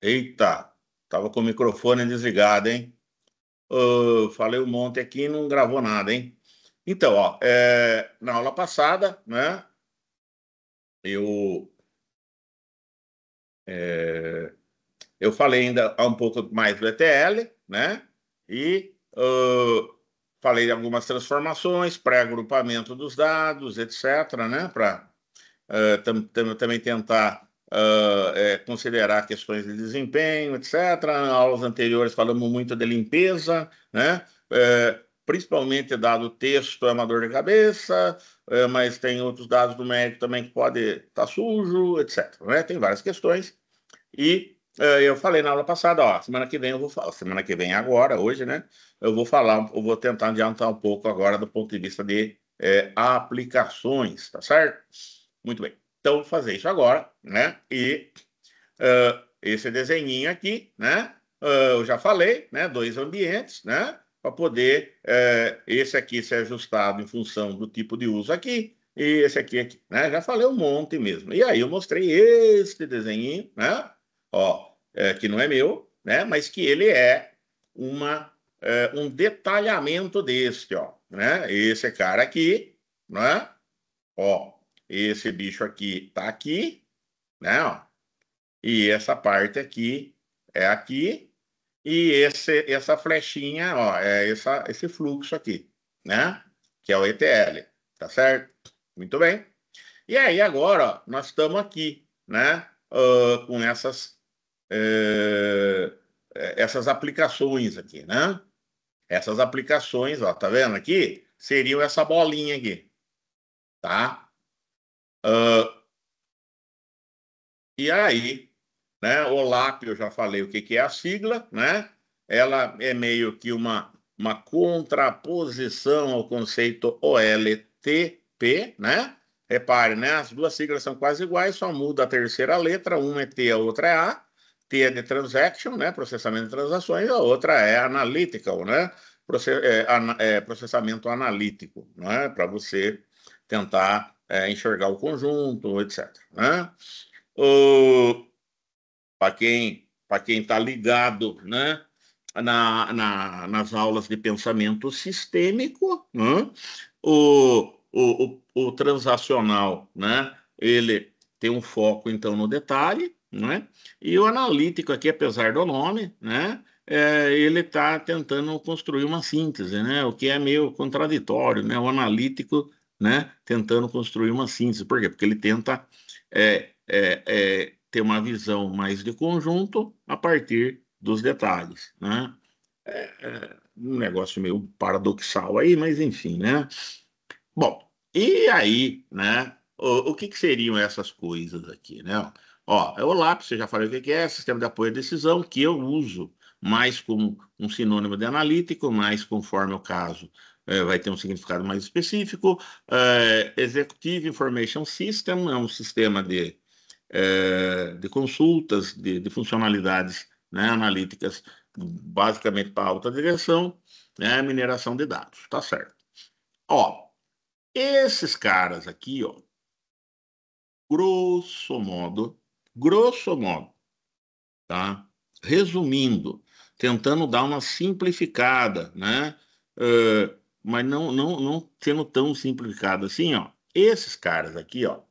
Eita, tava com o microfone desligado, hein? Falei um monte aqui e não gravou nada, hein? Então, ó, na aula passada, né, eu, é, eu falei ainda um pouco mais do ETL, né, e falei de algumas transformações, pré-agrupamento dos dados, etc., né, para também tentar considerar questões de desempenho, etc. Em aulas anteriores falamos muito de limpeza, né? Principalmente dado o texto é uma dor de cabeça, mas tem outros dados do médico também que pode estar sujo, etc. Né? Tem várias questões. E eu falei na aula passada, ó, semana que vem eu vou falar, semana que vem agora, hoje, né? Eu vou falar, eu vou tentar adiantar um pouco agora do ponto de vista de aplicações, tá certo? Muito bem. Então, vou fazer isso agora, né? E esse desenhinho aqui, né? Eu já falei, né? Dois ambientes, né? Para poder esse aqui ser ajustado em função do tipo de uso aqui e esse aqui, né? Já falei um monte mesmo. E aí eu mostrei este desenhinho, né? Ó, que não é meu, né? Mas que ele é um detalhamento deste, ó, né? Esse cara aqui, né? Ó, esse bicho aqui tá aqui, né? Ó, e essa parte aqui é aqui, e essa flechinha, ó, esse fluxo aqui, né? Que é o ETL, tá certo? Muito bem. E aí, agora, ó, nós estamos aqui, né? Com eh, essas aplicações aqui, né? Essas aplicações, ó, tá vendo aqui? Seriam essa bolinha aqui, tá? Ah, e aí, né? OLAP, eu já falei o que que é a sigla, né? Ela é meio que uma contraposição ao conceito OLTP, né? Repare, né? As duas siglas são quase iguais, só muda a terceira letra, uma é T, a outra é A. T é de transaction, né? Processamento de transações, a outra é analytical, né? Processamento analítico, né? Para você tentar enxergar o conjunto, etc. Né? Para quem está ligado, né, nas aulas de pensamento sistêmico, né, o transacional, né, ele tem um foco, então, no detalhe, né, e o analítico aqui, apesar do nome, né, ele está tentando construir uma síntese, né, o que é meio contraditório, né, o analítico, né, tentando construir uma síntese. Por quê? Porque ele tenta ter uma visão mais de conjunto a partir dos detalhes, né? Um negócio meio paradoxal aí, mas enfim, né? Bom, e aí, né? O que que seriam essas coisas aqui, né? Ó, é o lápis, eu já falei o que que é, sistema de apoio à decisão, que eu uso mais como um sinônimo de analítico, mas conforme o caso, vai ter um significado mais específico. Executive Information System é um sistema de consultas, de funcionalidades, né, analíticas, basicamente para alta direção, né, mineração de dados, tá certo. Ó, esses caras aqui, ó, grosso modo, tá? Resumindo, tentando dar uma simplificada, né? Mas não sendo tão simplificado assim, ó. Esses caras aqui, ó,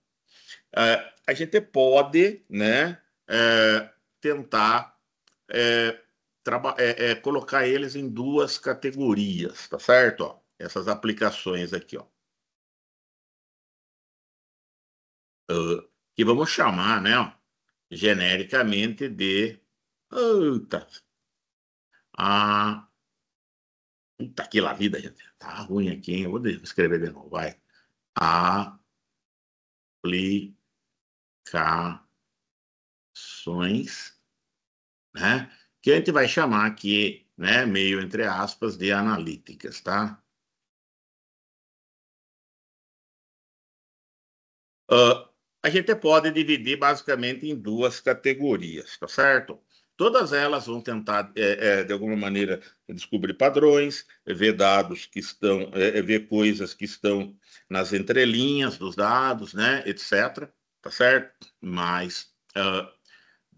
a gente pode, né, tentar colocar eles em duas categorias, tá certo? Ó, essas aplicações aqui, ó, que vamos chamar, né, ó, genericamente de. Eita, a. Puta que lá vida, gente. Tá ruim aqui, hein? Eu vou escrever de novo, vai. Aplicações, né? Que a gente vai chamar aqui, né, meio entre aspas, de analíticas, tá? Ah, a gente pode dividir basicamente em duas categorias, tá certo? Todas elas vão tentar, de alguma maneira, descobrir padrões, ver dados que estão, ver coisas que estão nas entrelinhas dos dados, né, etc. Tá certo? Mas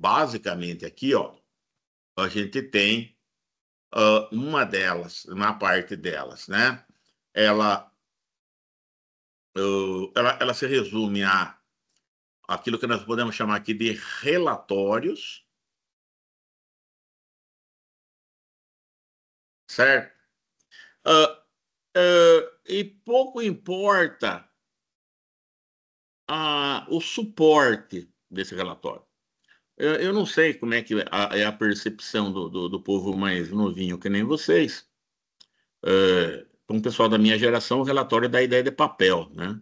basicamente aqui, ó, a gente tem uma delas, uma parte delas, né? Ela, ela se resume a aquilo que nós podemos chamar aqui de relatórios, certo? E pouco importa o suporte desse relatório. Eu não sei como é que é a percepção do povo mais novinho que nem vocês. Para um pessoal da minha geração, o relatório dá ideia de papel, né?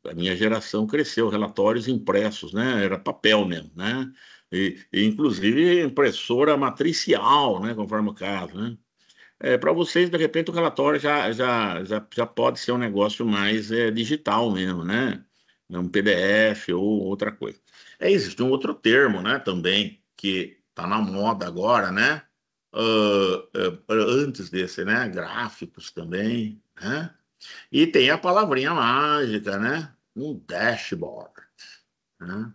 A minha geração cresceu, relatórios impressos, né? Era papel mesmo, né? E inclusive impressora matricial, né? Conforme o caso, né? Para vocês, de repente, o relatório já pode ser um negócio mais digital mesmo, né? Um PDF ou outra coisa. Existe um outro termo, né, também, que está na moda agora, né? Antes desse, né? Gráficos também, né? E tem a palavrinha mágica, né? Um dashboard, né?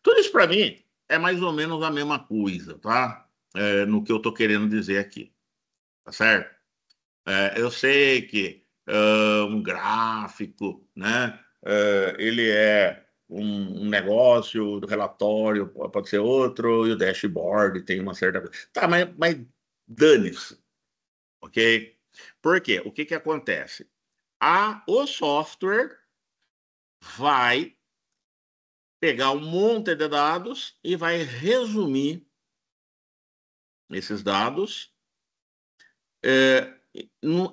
Tudo isso para mim é mais ou menos a mesma coisa, tá? No que eu estou querendo dizer aqui, tá certo? Eu sei que um gráfico, né? Ele é um negócio, do relatório pode ser outro, e o dashboard tem uma certa coisa. Tá, mas dane-se, ok? Por quê? O que que acontece? O software vai pegar um monte de dados e vai resumir esses dados é,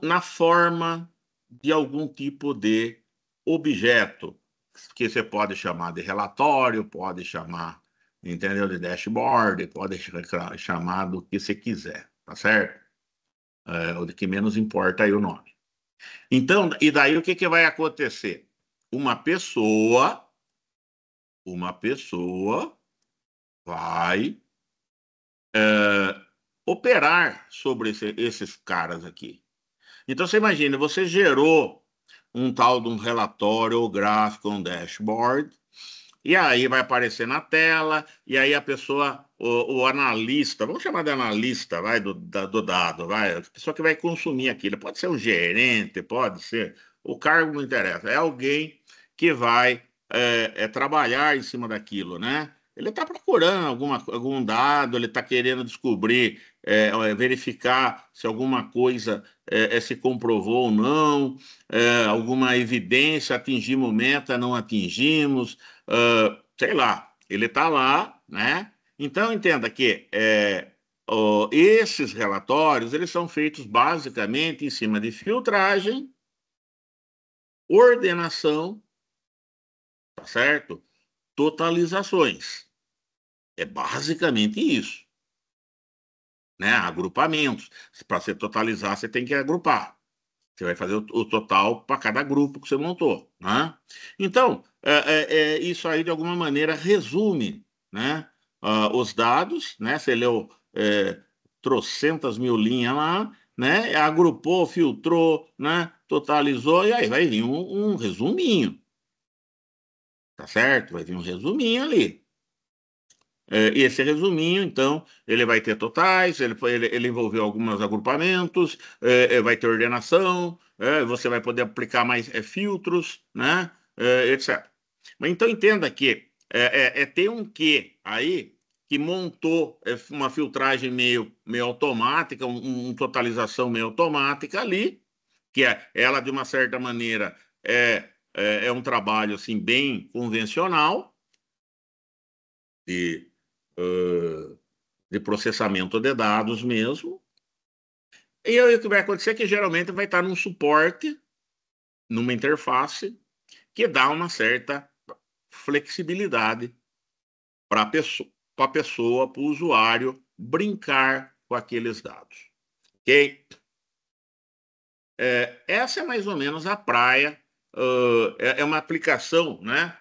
na forma de algum tipo de objeto, que você pode chamar de relatório, pode chamar, entendeu, de dashboard, pode chamar do que você quiser, tá certo? O de que menos importa aí o nome. Então, e daí o que que vai acontecer? Uma pessoa vai operar sobre esses caras aqui. Então você imagina, você gerou um tal de um relatório ou gráfico, um dashboard, e aí vai aparecer na tela, e aí a pessoa, o analista, vamos chamar de analista, vai, do dado, vai, a pessoa que vai consumir aquilo, pode ser um gerente, pode ser, o cargo não interessa, é alguém que vai trabalhar em cima daquilo, né? Ele está procurando algum dado, ele está querendo descobrir, verificar se alguma coisa se comprovou ou não, alguma evidência, atingimos meta, não atingimos, sei lá, ele está lá, né? Então entenda que esses relatórios eles são feitos basicamente em cima de filtragem, ordenação, tá certo? Totalizações. É basicamente isso, né? Agrupamentos. Para você totalizar, você tem que agrupar. Você vai fazer o total para cada grupo que você montou, né? Então, isso aí, de alguma maneira, resume, né, os dados, né? Você leu trocentas mil linhas lá, né? Agrupou, filtrou, né? Totalizou, e aí vai vir um resuminho, tá certo? Vai vir um resuminho ali. E esse resuminho, então, ele vai ter totais, ele envolveu alguns agrupamentos, vai ter ordenação, você vai poder aplicar mais filtros, né, etc. Mas então entenda que tem um quê aí que montou uma filtragem meio automática, totalização meio automática ali, que ela, de uma certa maneira, é um trabalho assim, bem convencional, de uh, de processamento de dados mesmo. E aí o que vai acontecer é que geralmente vai estar num suporte, numa interface, que dá uma certa flexibilidade para a pessoa, para o usuário, brincar com aqueles dados. Ok? Essa é mais ou menos a praia. É uma aplicação, né?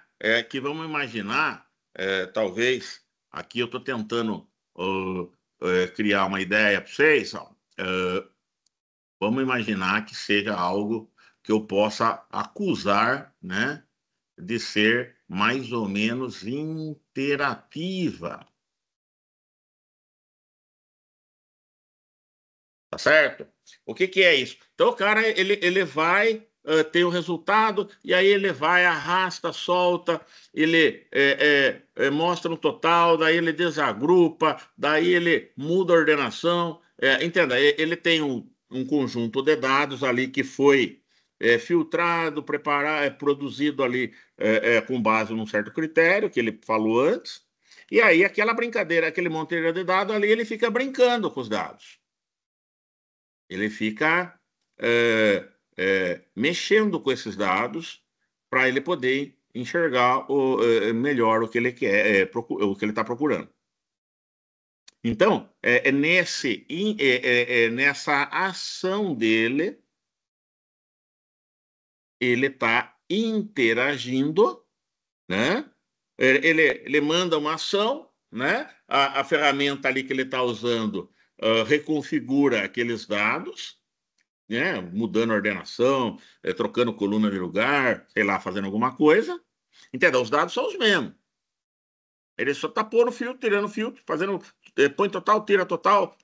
Que vamos imaginar, talvez, aqui eu estou tentando criar uma ideia para vocês. Ó, vamos imaginar que seja algo que eu possa acusar, né, de ser mais ou menos interativa. Tá certo? O que que é isso? Então o cara ele vai tem o resultado e aí ele vai, arrasta, solta, ele mostra no total, daí ele desagrupa, daí ele muda a ordenação. Entenda, ele tem um conjunto de dados ali que foi filtrado, preparado, produzido ali com base num certo critério que ele falou antes. E aí aquela brincadeira, aquele monte de dados ali, ele fica brincando com os dados. Ele fica mexendo com esses dados para ele poder enxergar melhor o que ele quer, o que ele está procurando. Então, nessa ação dele, ele está interagindo, né? Ele manda uma ação, né? A ferramenta ali que ele está usando reconfigura aqueles dados, né, mudando a ordenação, trocando coluna de lugar, sei lá, fazendo alguma coisa. Entendeu? Os dados são os mesmos. Ele só está pondo filtro, tirando filtro, fazendo, põe total, tira total,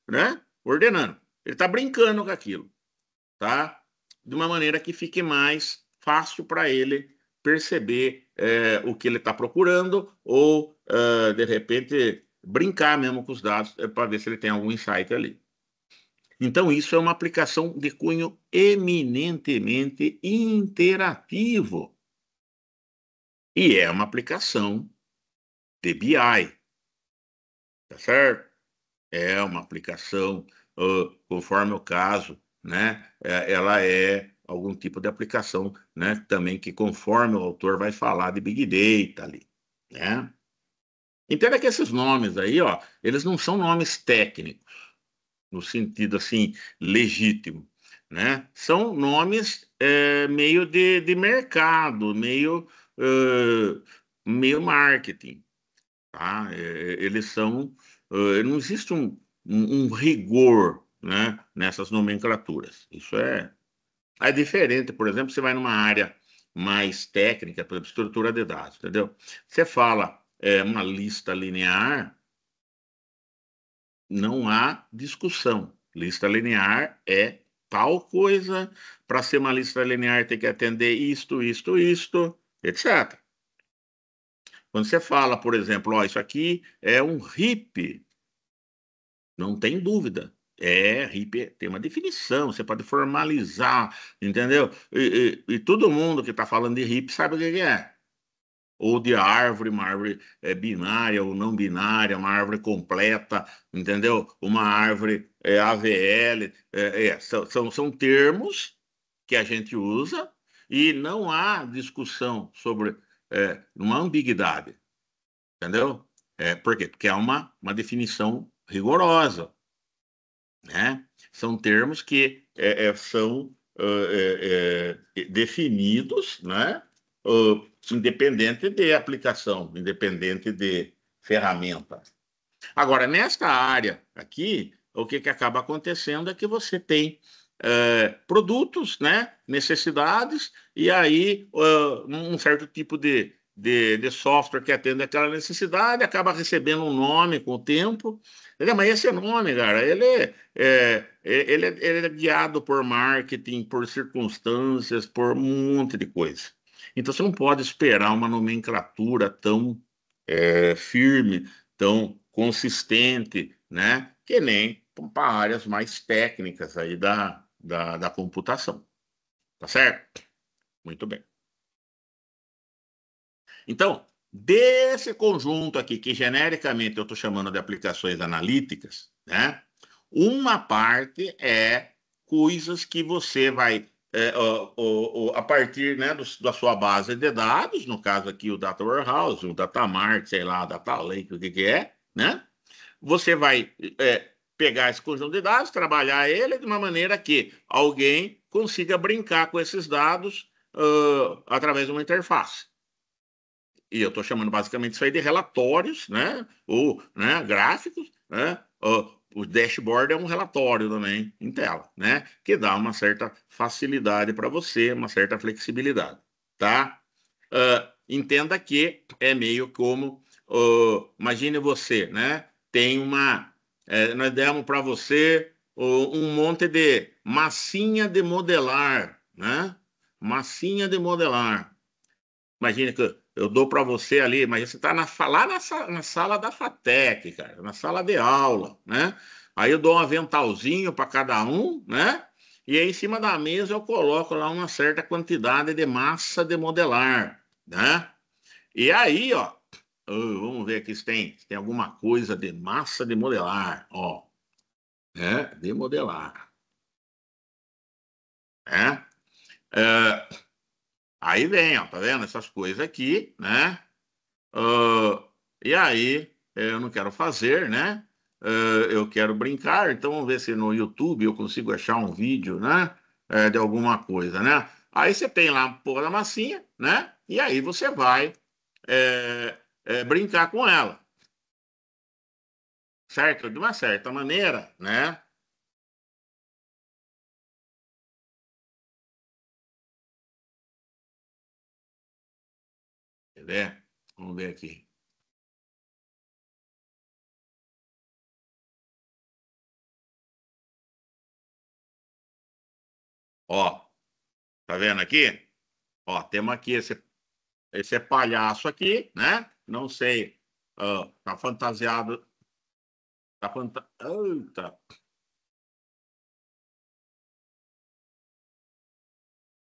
né? Ordenando. Ele está brincando com aquilo, tá? De uma maneira que fique mais fácil para ele perceber o que ele está procurando ou, de repente, brincar mesmo com os dados para ver se ele tem algum insight ali. Então, isso é uma aplicação de cunho eminentemente interativo. E é uma aplicação de BI, tá certo? É uma aplicação, conforme o caso, né? Ela é algum tipo de aplicação, né? Também que, conforme o autor vai falar de Big Data ali, né? Entenda que esses nomes aí, ó, eles não são nomes técnicos, no sentido assim, legítimo, né? São nomes meio de mercado, meio marketing, tá? Eles são, não existe um rigor, né, nessas nomenclaturas. Isso é diferente, por exemplo, você vai numa área mais técnica, por exemplo, estrutura de dados, entendeu? Você fala uma lista linear, não há discussão. Lista linear é tal coisa, para ser uma lista linear tem que atender isto, etc. Quando você fala, por exemplo, ó, isso aqui é um RIP, não tem dúvida. RIP tem uma definição, você pode formalizar, entendeu? E todo mundo que está falando de RIP sabe o que é. Ou de árvore, uma árvore binária ou não binária, uma árvore completa, entendeu? Uma árvore AVL, são termos que a gente usa e não há discussão sobre, não há ambiguidade, entendeu? Por quê? Porque é uma definição rigorosa, né? São termos que são definidos, né? Independente de aplicação, independente de ferramenta. Agora, nesta área aqui, o que acaba acontecendo é que você tem produtos, né, necessidades, e aí um certo tipo de software que atende aquela necessidade acaba recebendo um nome com o tempo. Entendeu? Mas esse nome, cara, ele é guiado por marketing, por circunstâncias, por um monte de coisa. Então você não pode esperar uma nomenclatura tão firme, tão consistente, né? Que nem para áreas mais técnicas aí da computação. Tá certo? Muito bem. Então, desse conjunto aqui, que genericamente eu estou chamando de aplicações analíticas, né? Uma parte é coisas que você vai, a partir, né, da sua base de dados, no caso aqui o Data Warehouse, o Data Mart, sei lá, Data Lake, o que que é, né? Você vai pegar esse conjunto de dados, trabalhar ele de uma maneira que alguém consiga brincar com esses dados através de uma interface. E eu estou chamando basicamente isso aí de relatórios, né? Ou, né, gráficos, né? O dashboard é um relatório também em tela, né? Que dá uma certa facilidade para você, uma certa flexibilidade, tá? entenda que é meio como, imagine você, né? Tem nós demos para você um monte de massinha de modelar, né? Massinha de modelar. Imagina que eu dou para você ali, mas você está lá na sala da FATEC, cara, na sala de aula, né? Aí eu dou um aventalzinho para cada um, né? E aí em cima da mesa eu coloco lá uma certa quantidade de massa de modelar, né? E aí, ó, vamos ver aqui se tem alguma coisa de massa de modelar, ó, né? De modelar, né? É, aí vem, ó, tá vendo? Essas coisas aqui, né? Ah, e aí, eu não quero fazer, né? Eu quero brincar, então vamos ver se no YouTube eu consigo achar um vídeo, né? De alguma coisa, né? Aí você tem lá a porra da massinha, né? E aí você vai brincar com ela, certo? De uma certa maneira, né? Quer ver? Vamos ver aqui. Ó, tá vendo aqui? Ó, temos aqui esse palhaço aqui, né? Não sei, tá fantasiado. Eita,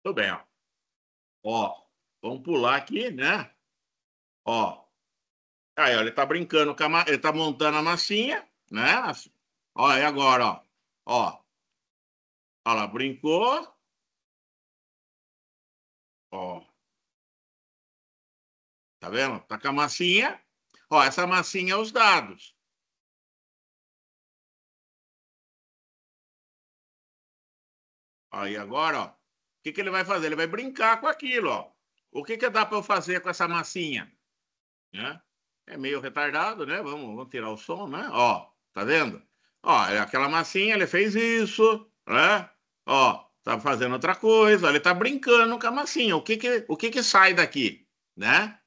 tudo bem, ó. Ó, vamos pular aqui, né? Ó, aí, ó, ele tá brincando ele tá montando a massinha, né? Ó, e agora, ó. Ó, ó lá, brincou. Ó, tá vendo? Tá com a massinha. Ó, essa massinha é os dados. Aí agora, ó, o que que ele vai fazer? Ele vai brincar com aquilo, ó. O que que dá para eu fazer com essa massinha? Né? É meio retardado, né? Vamos tirar o som, né? Ó, tá vendo? Ó, é aquela massinha, ele fez isso, né? Ó, tá fazendo outra coisa, ele tá brincando com a massinha. O que que sai daqui, né?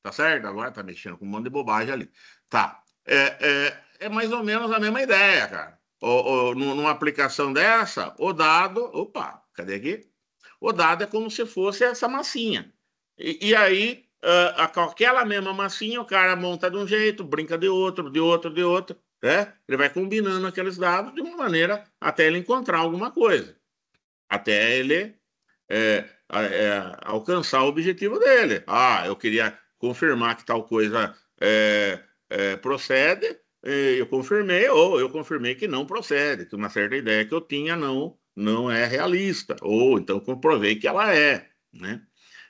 Tá certo? Agora tá mexendo com um monte de bobagem ali. Tá. É mais ou menos a mesma ideia, cara. Numa aplicação dessa, o dado. Opa, cadê aqui? O dado é como se fosse essa massinha. E aí, aquela mesma massinha, o cara monta de um jeito, brinca de outro, de outro, de outro. Né? Ele vai combinando aqueles dados de uma maneira até ele encontrar alguma coisa. Até ele alcançar o objetivo dele. Ah, eu queria confirmar que tal coisa procede, eu confirmei, ou eu confirmei que não procede, que uma certa ideia que eu tinha não é realista, ou então comprovei que ela é, né?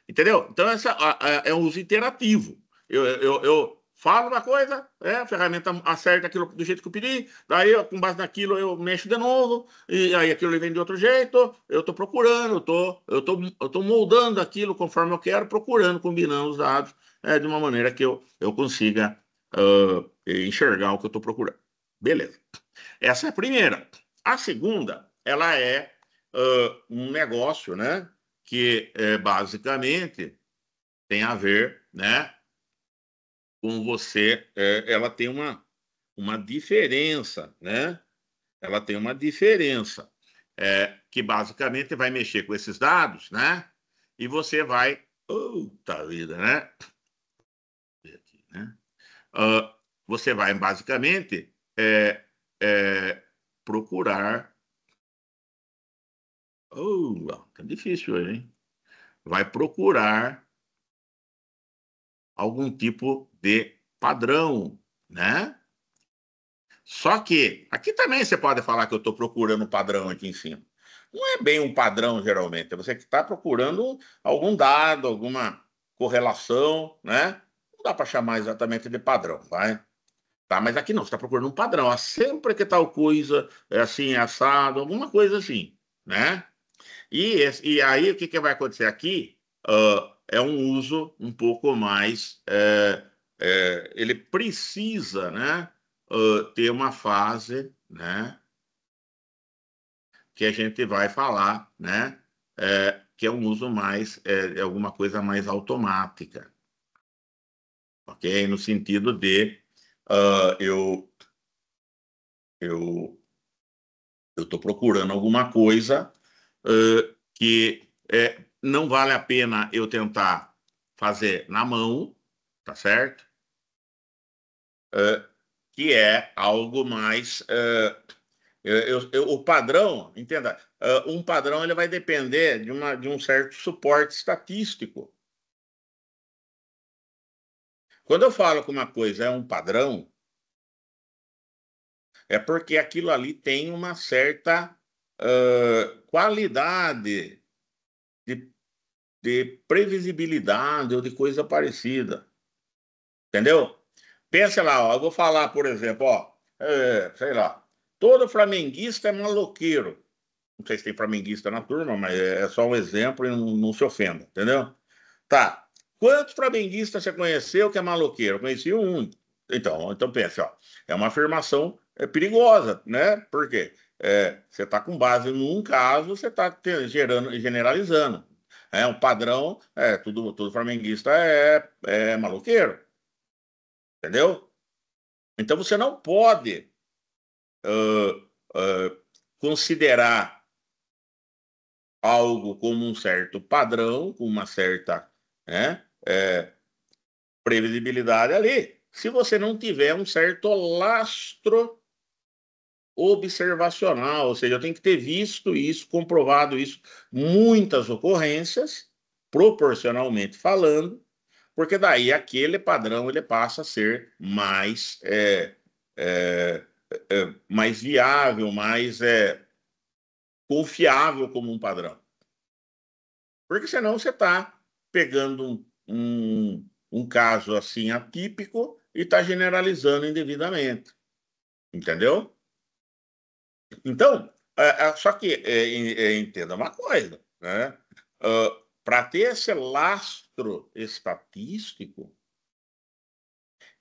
Entendeu? Então, essa é um uso interativo. Eu falo uma coisa, a ferramenta acerta aquilo do jeito que eu pedi, daí, com base naquilo, eu mexo de novo, e aí aquilo vem de outro jeito, eu estou procurando, eu tô moldando aquilo conforme eu quero, procurando, combinando os dados, de uma maneira que eu consiga enxergar o que eu estou procurando. Beleza. Essa é a primeira. A segunda, ela é um negócio, né? Que basicamente tem a ver, né, com você. Ela tem uma diferença, né? Ela tem uma diferença que basicamente vai mexer com esses dados, né? E você vai, puta vida, né? Aqui, né? Você vai basicamente é, procurar. Tá difícil hoje, hein? Vai procurar algum tipo de padrão, né? Só que aqui também você pode falar que eu estou procurando um padrão aqui em cima. Não é bem um padrão, geralmente. É você que está procurando algum dado, alguma correlação, né? Não dá para chamar exatamente de padrão, vai? Tá, mas aqui não, você está procurando um padrão. Sempre que tal coisa é assim, é assado, alguma coisa assim, né? E aí, o que que vai acontecer aqui? É um uso um pouco mais. Ele precisa, né, ter uma fase, né, que a gente vai falar, né, que é um uso mais, alguma coisa mais automática. ok? No sentido de eu estou procurando alguma coisa que não vale a pena eu tentar fazer na mão, tá certo? Que é algo mais o padrão, entenda, um padrão ele vai depender de um certo suporte estatístico. Quando eu falo que uma coisa é um padrão, é porque aquilo ali tem uma certa qualidade de, de previsibilidade ou de coisa parecida. Entendeu? Pensa lá, ó, eu vou falar, por exemplo, ó, sei lá, todo flamenguista é maloqueiro. Não sei se tem flamenguista na turma, mas é só um exemplo e não se ofenda, entendeu? Tá. Quantos flamenguistas você conheceu que é maloqueiro? Eu conheci um. Então pensa, ó, é uma afirmação perigosa, né? Por quê? Você está com base num caso, você está generalizando. É um padrão, todo flamenguista é maloqueiro, entendeu? Então você não pode considerar algo como um certo padrão, com uma certa, né, previsibilidade ali, se você não tiver um certo lastro observacional, ou seja, eu tenho que ter visto isso, comprovado isso, muitas ocorrências, proporcionalmente falando, porque daí aquele padrão ele passa a ser mais viável, mais confiável como um padrão. Porque senão você está pegando um caso assim atípico e está generalizando indevidamente. Entendeu? Então, só que entenda uma coisa, né? Para ter esse lastro estatístico,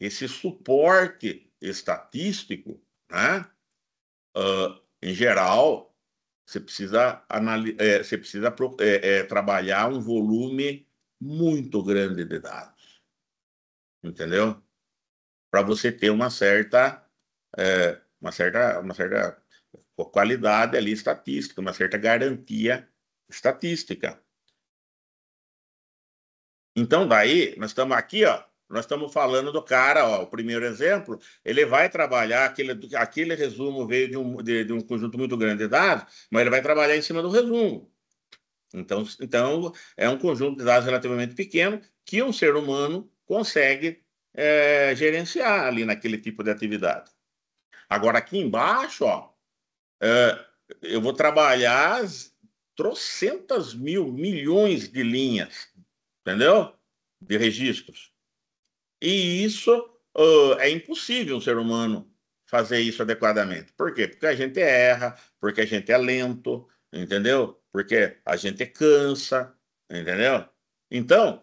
esse suporte estatístico, né? Em geral, você precisa trabalhar um volume muito grande de dados, entendeu? Para você ter uma certa qualidade ali estatística, uma certa garantia estatística. Então, daí, nós estamos aqui, ó, nós estamos falando do cara, ó, o primeiro exemplo, ele vai trabalhar, aquele resumo veio de um conjunto muito grande de dados, mas ele vai trabalhar em cima do resumo. Então, é um conjunto de dados relativamente pequeno que um ser humano consegue gerenciar ali naquele tipo de atividade. Agora, aqui embaixo, ó, é, eu vou trabalhar trocentas mil, milhões de linhas, entendeu? De registros. E isso é impossível um ser humano fazer isso adequadamente. Por quê? Porque a gente erra, porque a gente é lento, entendeu? Porque a gente cansa, entendeu? Então,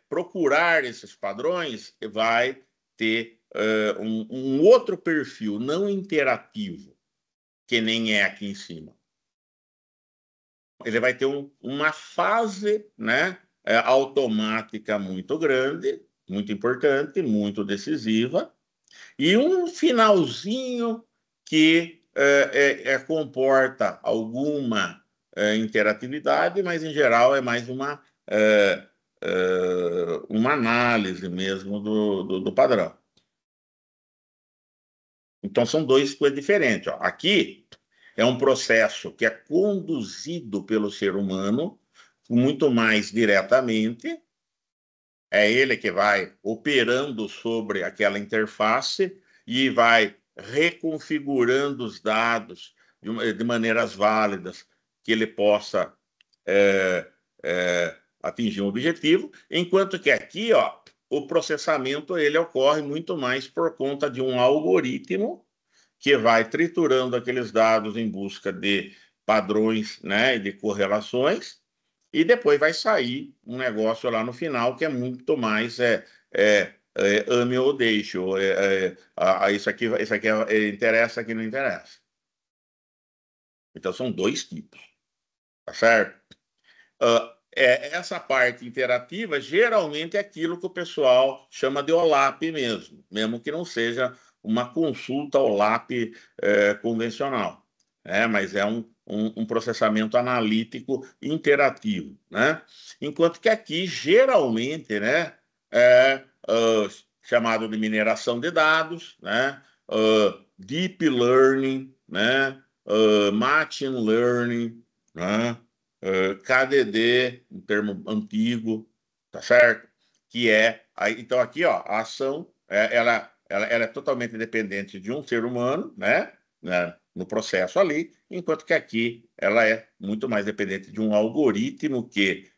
procurar esses padrões vai ter um outro perfil, não interativo, que nem é aqui em cima. Ele vai ter uma fase, né, automática muito grande, muito importante, muito decisiva, e um finalzinho que comporta alguma interatividade, mas em geral é mais uma análise mesmo do padrão. Então são duas coisas diferentes. Ó. Aqui é um processo que é conduzido pelo ser humano muito mais diretamente. É ele que vai operando sobre aquela interface e vai reconfigurando os dados de maneiras válidas que ele possa é, atingir um objetivo, enquanto que aqui, ó, o processamento ele ocorre muito mais por conta de um algoritmo que vai triturando aqueles dados em busca de padrões, né, de correlações, e depois vai sair um negócio lá no final que é muito mais ame ou deixe, isso aqui interessa, aqui não interessa. Então são dois tipos, tá certo? essa parte interativa geralmente é aquilo que o pessoal chama de OLAP mesmo que não seja uma consulta OLAP convencional, mas é um processamento analítico interativo, né? Enquanto que aqui, geralmente, né, é chamado de mineração de dados, né, deep learning, né, machine learning, né, KDD, um termo antigo, tá certo? Que então aqui, ó, a ação, ela é totalmente dependente de um ser humano, né? No processo ali, enquanto que aqui ela é muito mais dependente de um algoritmo que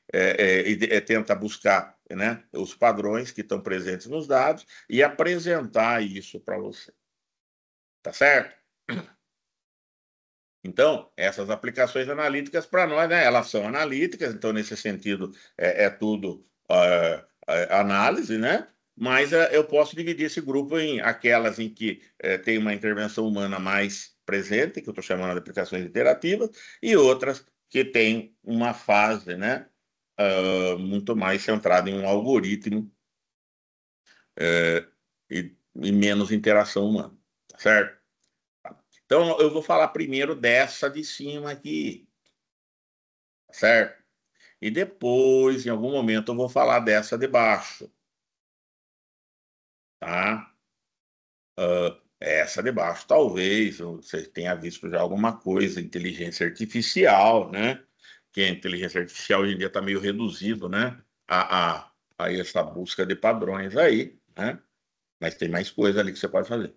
tenta buscar, né, os padrões que estão presentes nos dados e apresentar isso para você. Tá certo? Então, essas aplicações analíticas para nós, né, elas são analíticas, então, nesse sentido, é tudo análise, né? Mas eu posso dividir esse grupo em aquelas em que tem uma intervenção humana mais presente, que eu estou chamando de aplicações interativas, e outras que têm uma fase, né, muito mais centrada em um algoritmo e menos interação humana, tá certo? Então, eu vou falar primeiro dessa de cima aqui, tá certo? E depois, em algum momento, eu vou falar dessa de baixo, tá? Essa de baixo, talvez você tenha visto já alguma coisa, inteligência artificial, né? Que a inteligência artificial hoje em dia está meio reduzido, né? A essa busca de padrões aí, né? Mas tem mais coisa ali que você pode fazer.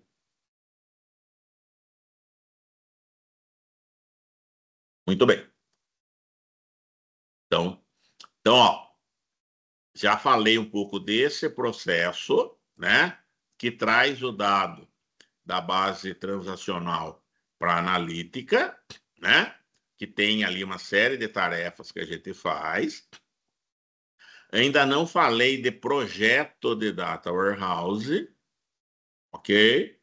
Muito bem. Então, ó, já falei um pouco desse processo, né? Que traz o dado da base transacional para a analítica, né? Que tem ali uma série de tarefas que a gente faz. Ainda não falei de projeto de data warehouse, ok?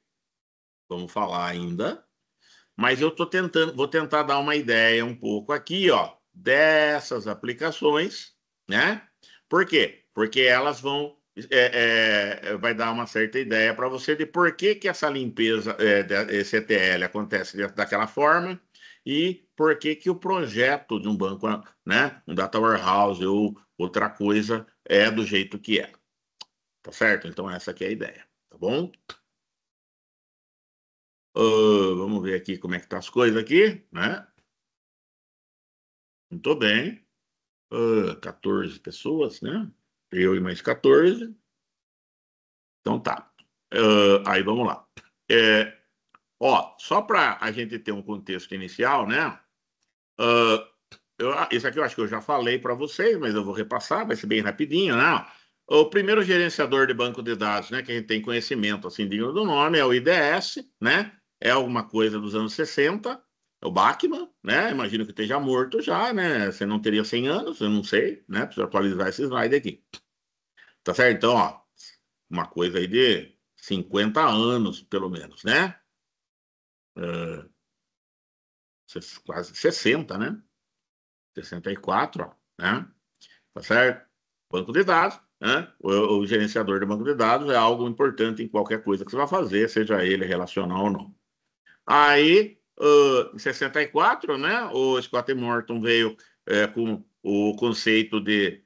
Vamos falar ainda. Mas eu vou tentar dar uma ideia um pouco aqui, ó, dessas aplicações, né? Por quê? Porque elas vai dar uma certa ideia para você de por que que essa limpeza esse ETL acontece daquela forma e por que que o projeto de um banco, né, um data warehouse ou outra coisa é do jeito que é. Tá certo? Então essa aqui é a ideia, tá bom? Vamos ver aqui como é que tá as coisas aqui, né? Muito bem. 14 pessoas, né? Eu e mais 14. Então tá. Aí vamos lá. É, ó, só para a gente ter um contexto inicial, né? Uh, isso aqui eu acho que eu já falei para vocês, mas eu vou repassar, vai ser bem rapidinho, né? O primeiro gerenciador de banco de dados, né, que a gente tem conhecimento, assim, digno do nome, é o IDS, né? É alguma coisa dos anos 60, é o Bachmann, né? Imagino que esteja morto já, né? Você não teria 100 anos, eu não sei, né? Preciso atualizar esse slide aqui. Tá certo? Então, ó, uma coisa aí de 50 anos, pelo menos, né? Uh, quase 60, né? 64, ó, né? Tá certo? Banco de dados, né? O gerenciador de banco de dados é algo importante em qualquer coisa que você vai fazer, seja ele relacional ou não. Aí, em 64, né, o Scott Morton veio com o conceito de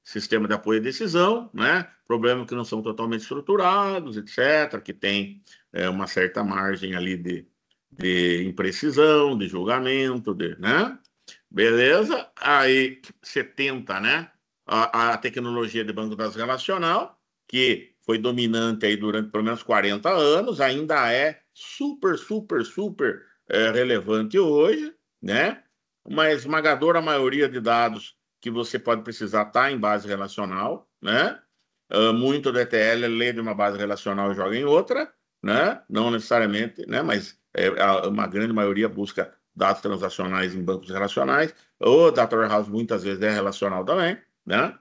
sistema de apoio à decisão, né? Problemas que não são totalmente estruturados, etc., que tem uma certa margem ali de imprecisão, de julgamento, né? Beleza? Aí 70, né? A tecnologia de banco de dados relacional, que foi dominante aí durante pelo menos 40 anos, ainda é super relevante hoje, né? Uma esmagadora maioria de dados que você pode precisar está em base relacional, né? Muito do ETL lê de uma base relacional e joga em outra, né? Não necessariamente, né? Mas uma grande maioria busca dados transacionais em bancos relacionais. O Data Warehouse muitas vezes é relacional também, né?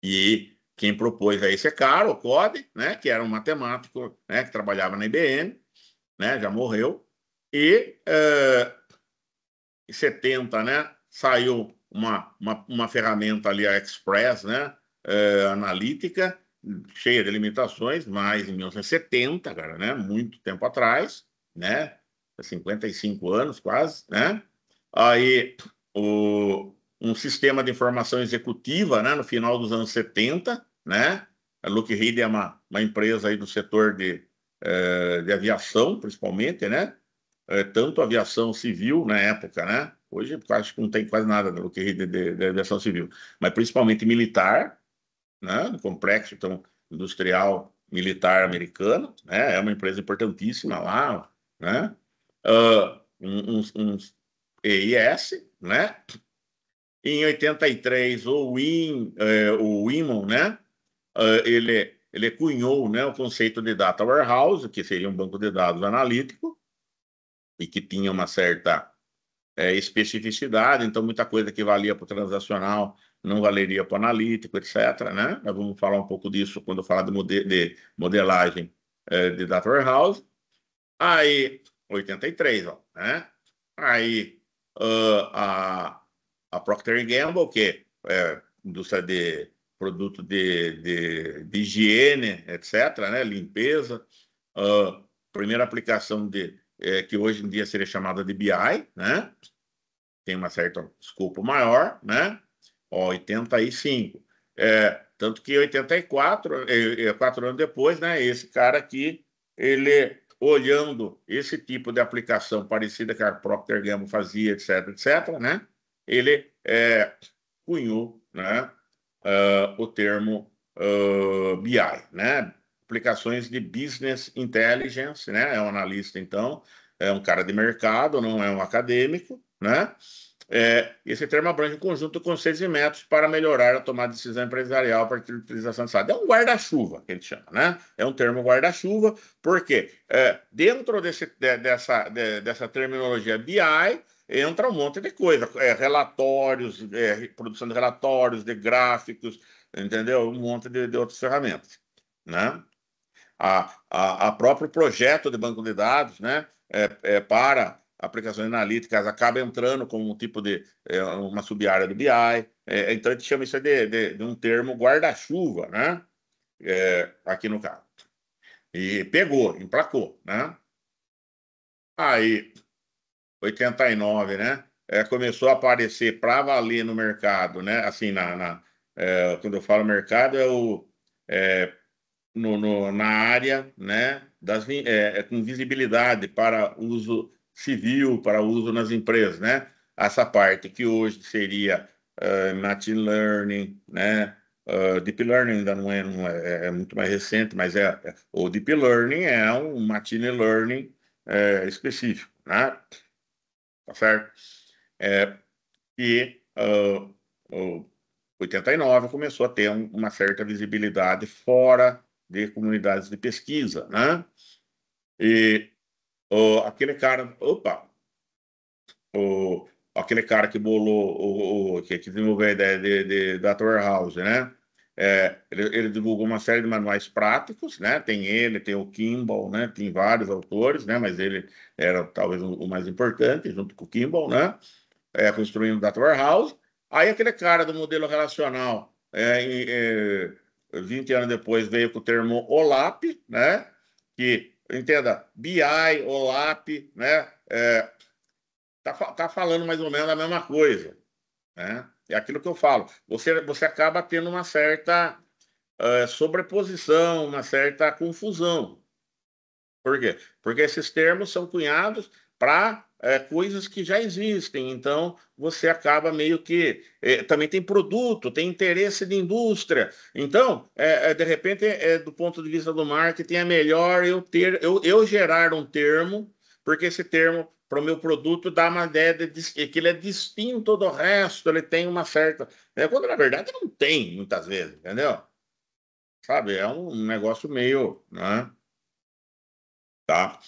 E quem propôs aí esse cara, o Code, né? Que era um matemático, né? Que trabalhava na IBM, né? Já morreu. E em 70, né? Saiu uma ferramenta ali, a Express, né? Analítica, cheia de limitações, mas em 1970, cara, né? Muito tempo atrás, né? 55 anos quase, né? Aí, um sistema de informação executiva, né? No final dos anos 70, né? A Lockheed é uma empresa aí do setor de aviação, principalmente, né? Tanto aviação civil na época, né? Hoje acho que não tem quase nada da Lockheed de aviação civil, mas principalmente militar, né? Um complexo então, industrial militar americano, né? É uma empresa importantíssima lá, né? Uns EIS, né? Em 83, o Wiman, né? Ele cunhou, né, o conceito de data warehouse, que seria um banco de dados analítico, e que tinha uma certa especificidade, então muita coisa que valia para o transacional não valeria para o analítico, etc. Né? Nós vamos falar um pouco disso quando falar de modelagem de data warehouse. Aí, 83, ó, né? Aí, a Procter Gamble, que é indústria de produto de higiene, etc., né? Limpeza. Primeira aplicação que hoje em dia seria chamada de BI, né? Tem uma certa escopo maior, né? Ó, 85. Tanto que 84, 4 anos depois, né? Esse cara aqui, ele olhando esse tipo de aplicação parecida que a Procter Gamble fazia, etc., etc., né? Ele cunhou, né? O termo BI, né? Aplicações de Business Intelligence, né? É um analista, então, é um cara de mercado, não é um acadêmico, né? Esse termo abrange um conjunto de conceitos e métodos para melhorar a tomada de decisão empresarial a partir da utilização de dados. É um guarda-chuva, que a gente chama, né? É um termo guarda-chuva, porque dentro dessa terminologia BI, entra um monte de coisa, relatórios, produção de relatórios, de gráficos, entendeu? Um monte de outras ferramentas, né? A próprio projeto de banco de dados, né? Para aplicações analíticas acaba entrando como um tipo de uma sub-área do BI. Então a gente chama isso de um termo guarda-chuva, né? Aqui no caso. E pegou, emplacou, né? Aí 89, né? Começou a aparecer para valer no mercado, né? Assim, quando eu falo mercado, é, na área, né? Com visibilidade para uso civil, para uso nas empresas, né? Essa parte que hoje seria machine learning, né? Deep Learning ainda não é muito mais recente, mas o Deep Learning é um machine learning específico, né? Tá certo? E o 89 começou a ter uma certa visibilidade fora de comunidades de pesquisa, né? E aquele cara, aquele cara que bolou, que desenvolveu a ideia de Data Warehouse, né? Ele divulgou uma série de manuais práticos, né? Tem ele, tem o Kimball, né? Tem vários autores, né? Mas ele era talvez o mais importante, junto com o Kimball, né? Construindo Data Warehouse. Aí aquele cara do modelo relacional, 20 anos depois, veio com o termo OLAP, né? Que, entenda, BI, OLAP, né? Tá falando mais ou menos a mesma coisa, né? É aquilo que eu falo. Você acaba tendo uma certa sobreposição, uma certa confusão. Por quê? Porque esses termos são cunhados para coisas que já existem. Então, você acaba meio que. Também tem produto, tem interesse de indústria. Então, de repente, do ponto de vista do marketing, é melhor eu gerar um termo, porque esse termo, para o meu produto, dá uma ideia que ele é distinto do resto, ele tem uma certa. Quando na verdade não tem, muitas vezes, entendeu? Sabe? É um negócio meio. Né? Tá?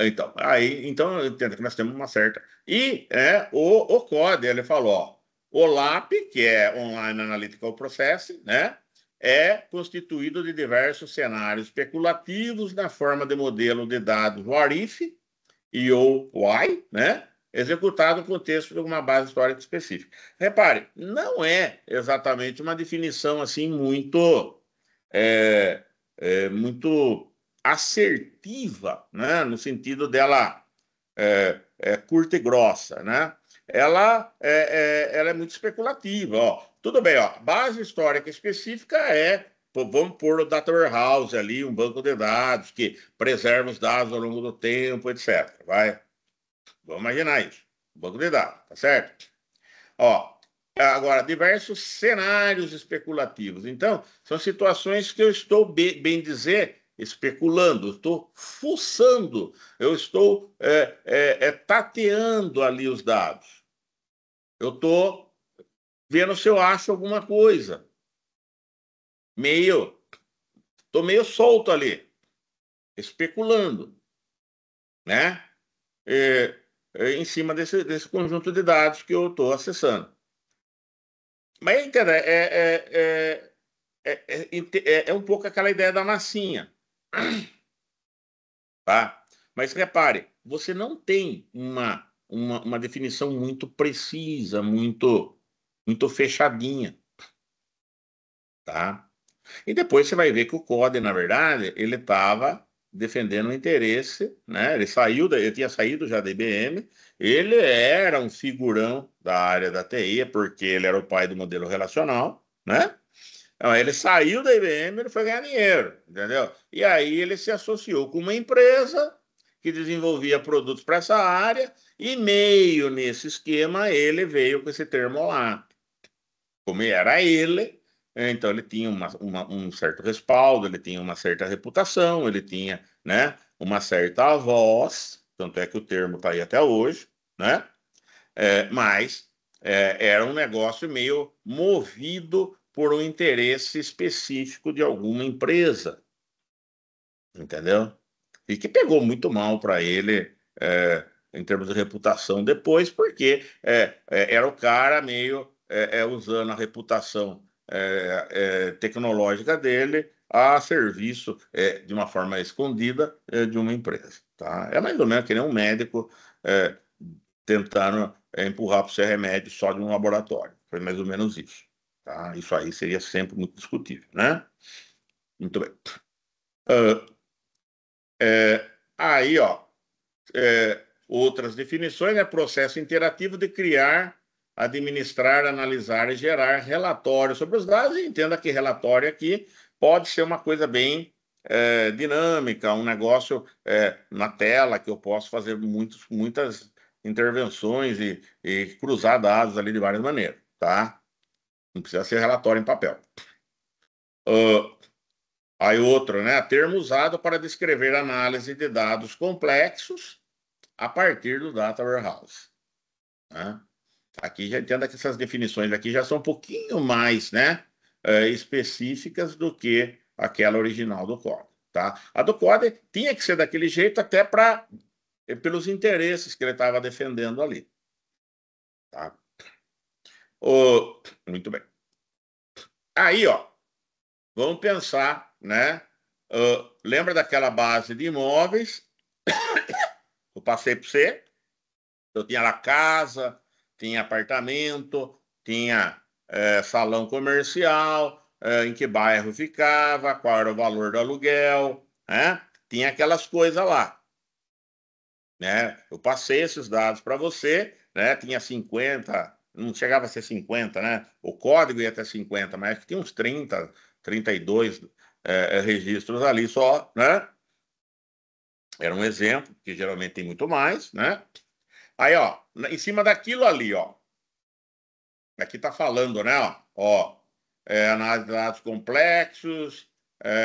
Então eu entendo que nós temos uma certa. E o CODE, ele falou, ó, o LAP, que é Online Analytical Processing, né, é constituído de diversos cenários especulativos na forma de modelo de dados what if e ou why, né, executado no contexto de uma base histórica específica. Repare, não é exatamente uma definição assim muito assertiva, né? No sentido dela curta e grossa, né? Ela é muito especulativa. Ó. Tudo bem, ó, base histórica específica vamos pôr o Data Warehouse ali, um banco de dados que preserva os dados ao longo do tempo, etc. Vai, vamos imaginar isso. Banco de dados, tá certo? Ó, agora, diversos cenários especulativos. Então, são situações que eu estou, bem dizer, especulando, estou fuçando, eu estou tateando ali os dados. Eu estou vendo se eu acho alguma coisa. Estou meio solto ali, especulando, né? Em cima desse conjunto de dados que eu estou acessando. Mas, entenda, é um pouco aquela ideia da massinha, tá? Mas repare, você não tem uma definição muito precisa, muito fechadinha, tá? E depois você vai ver que o CODE, na verdade, ele estava defendendo o interesse, né? Ele tinha saído já da IBM, ele era um figurão da área da TI, porque ele era o pai do modelo relacional, né? Então, ele saiu da IBM, ele foi ganhar dinheiro, entendeu? E aí ele se associou com uma empresa que desenvolvia produtos para essa área e meio nesse esquema ele veio com esse termo lá. Como era ele, então ele tinha um certo respaldo, ele tinha uma certa reputação, ele tinha, né, uma certa voz, tanto é que o termo está aí até hoje, né? Mas era um negócio meio movido por um interesse específico de alguma empresa, entendeu? E que pegou muito mal para ele em termos de reputação depois, porque era o cara meio usando a reputação tecnológica dele a serviço de uma forma escondida de uma empresa, tá? É mais ou menos que nem um médico é, tentando empurrar para o seu remédio só de um laboratório. Foi mais ou menos isso. Tá? Isso aí seria sempre muito discutível, né? Muito bem. Uh, aí, ó, outras definições, né? Processo interativo de criar, administrar, analisar e gerar relatórios sobre os dados. E entenda que relatório aqui pode ser uma coisa bem dinâmica, um negócio na tela que eu posso fazer muitas intervenções e cruzar dados ali de várias maneiras, tá? Não precisa ser relatório em papel. Aí outro, né? Termo usado para descrever análise de dados complexos a partir do Data Warehouse, né? Aqui já entenda que essas definições aqui já são um pouquinho mais, né, específicas do que aquela original do código, tá? A do código tinha que ser daquele jeito até pelos interesses que ele estava defendendo ali, tá? Muito bem. Aí, ó, vamos pensar, né? Lembra daquela base de imóveis? Eu passei para você. Eu tinha lá casa, tinha apartamento, tinha salão comercial, em que bairro ficava, qual era o valor do aluguel, né? Tinha aquelas coisas lá, né? Eu passei esses dados para você, né? Tinha 50, não chegava a ser 50, né? O código ia até 50, mas tinha uns 32 registros ali só, né? Era um exemplo, que geralmente tem muito mais, né? Aí, ó, em cima daquilo ali, ó, aqui está falando, né? Ó, análise de dados complexos,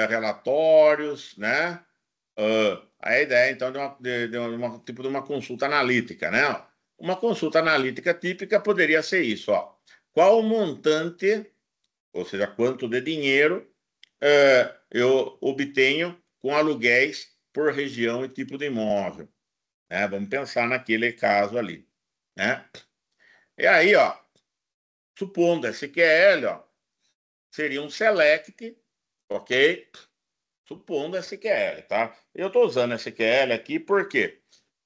relatórios, né? A ideia, então, de tipo de uma consulta analítica, né? Uma consulta analítica típica poderia ser isso, ó. Qual o montante, ou seja, quanto de dinheiro eu obtenho com aluguéis por região e tipo de imóvel, né? Vamos pensar naquele caso ali, né? E aí, ó, supondo SQL, ó, seria um select, ok? Supondo SQL, tá? Eu estou usando SQL aqui por quê?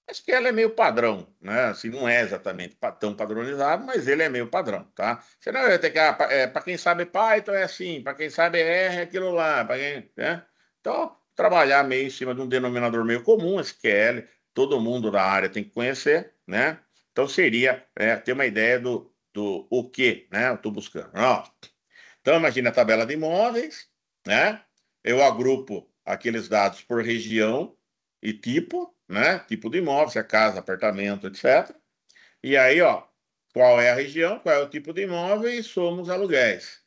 Acho que ela é meio padrão, né? Assim, não é exatamente tão padronizado, mas ele é meio padrão, tá? Senão eu ia ter que, para quem sabe Python é assim, para quem sabe R é aquilo lá, para quem, né? Então, trabalhar meio em cima de um denominador meio comum, SQL, todo mundo da área tem que conhecer, né? Então, seria ter uma ideia do o que, né? Eu estou buscando. Ó, então, imagina a tabela de imóveis, né? Eu agrupo aqueles dados por região e tipo, né? Tipo de imóvel, se é casa, apartamento, etc. E aí, ó, qual é a região, qual é o tipo de imóvel e somos aluguéis,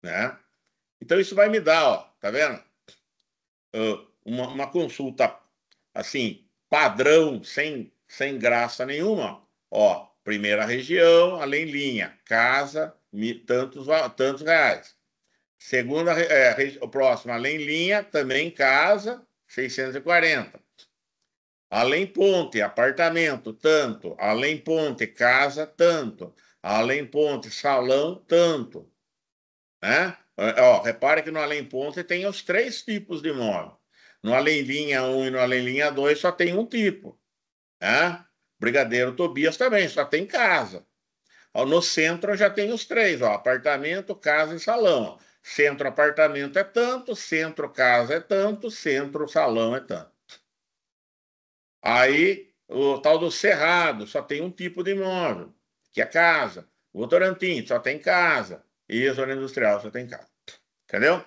né? Então, isso vai me dar, ó, tá vendo? Uma consulta, assim, padrão, sem graça nenhuma. Ó, primeira região, além linha, casa, tantos reais. Segunda, o próximo, além linha, também casa, 640. Além ponte, apartamento, tanto. Além ponte, casa, tanto. Além ponte, salão, tanto. Né? Ó, repare que no além ponte tem os três tipos de imóvel. No além linha 1 e no além linha 2 só tem um tipo. Né? Brigadeiro Tobias também, só tem casa. Ó, no centro já tem os três, ó, apartamento, casa e salão. Centro, apartamento é tanto, centro, casa é tanto, centro, salão é tanto. Aí, o tal do Cerrado só tem um tipo de imóvel, que é casa. O Votorantim só tem casa. E a zona industrial só tem casa. Entendeu?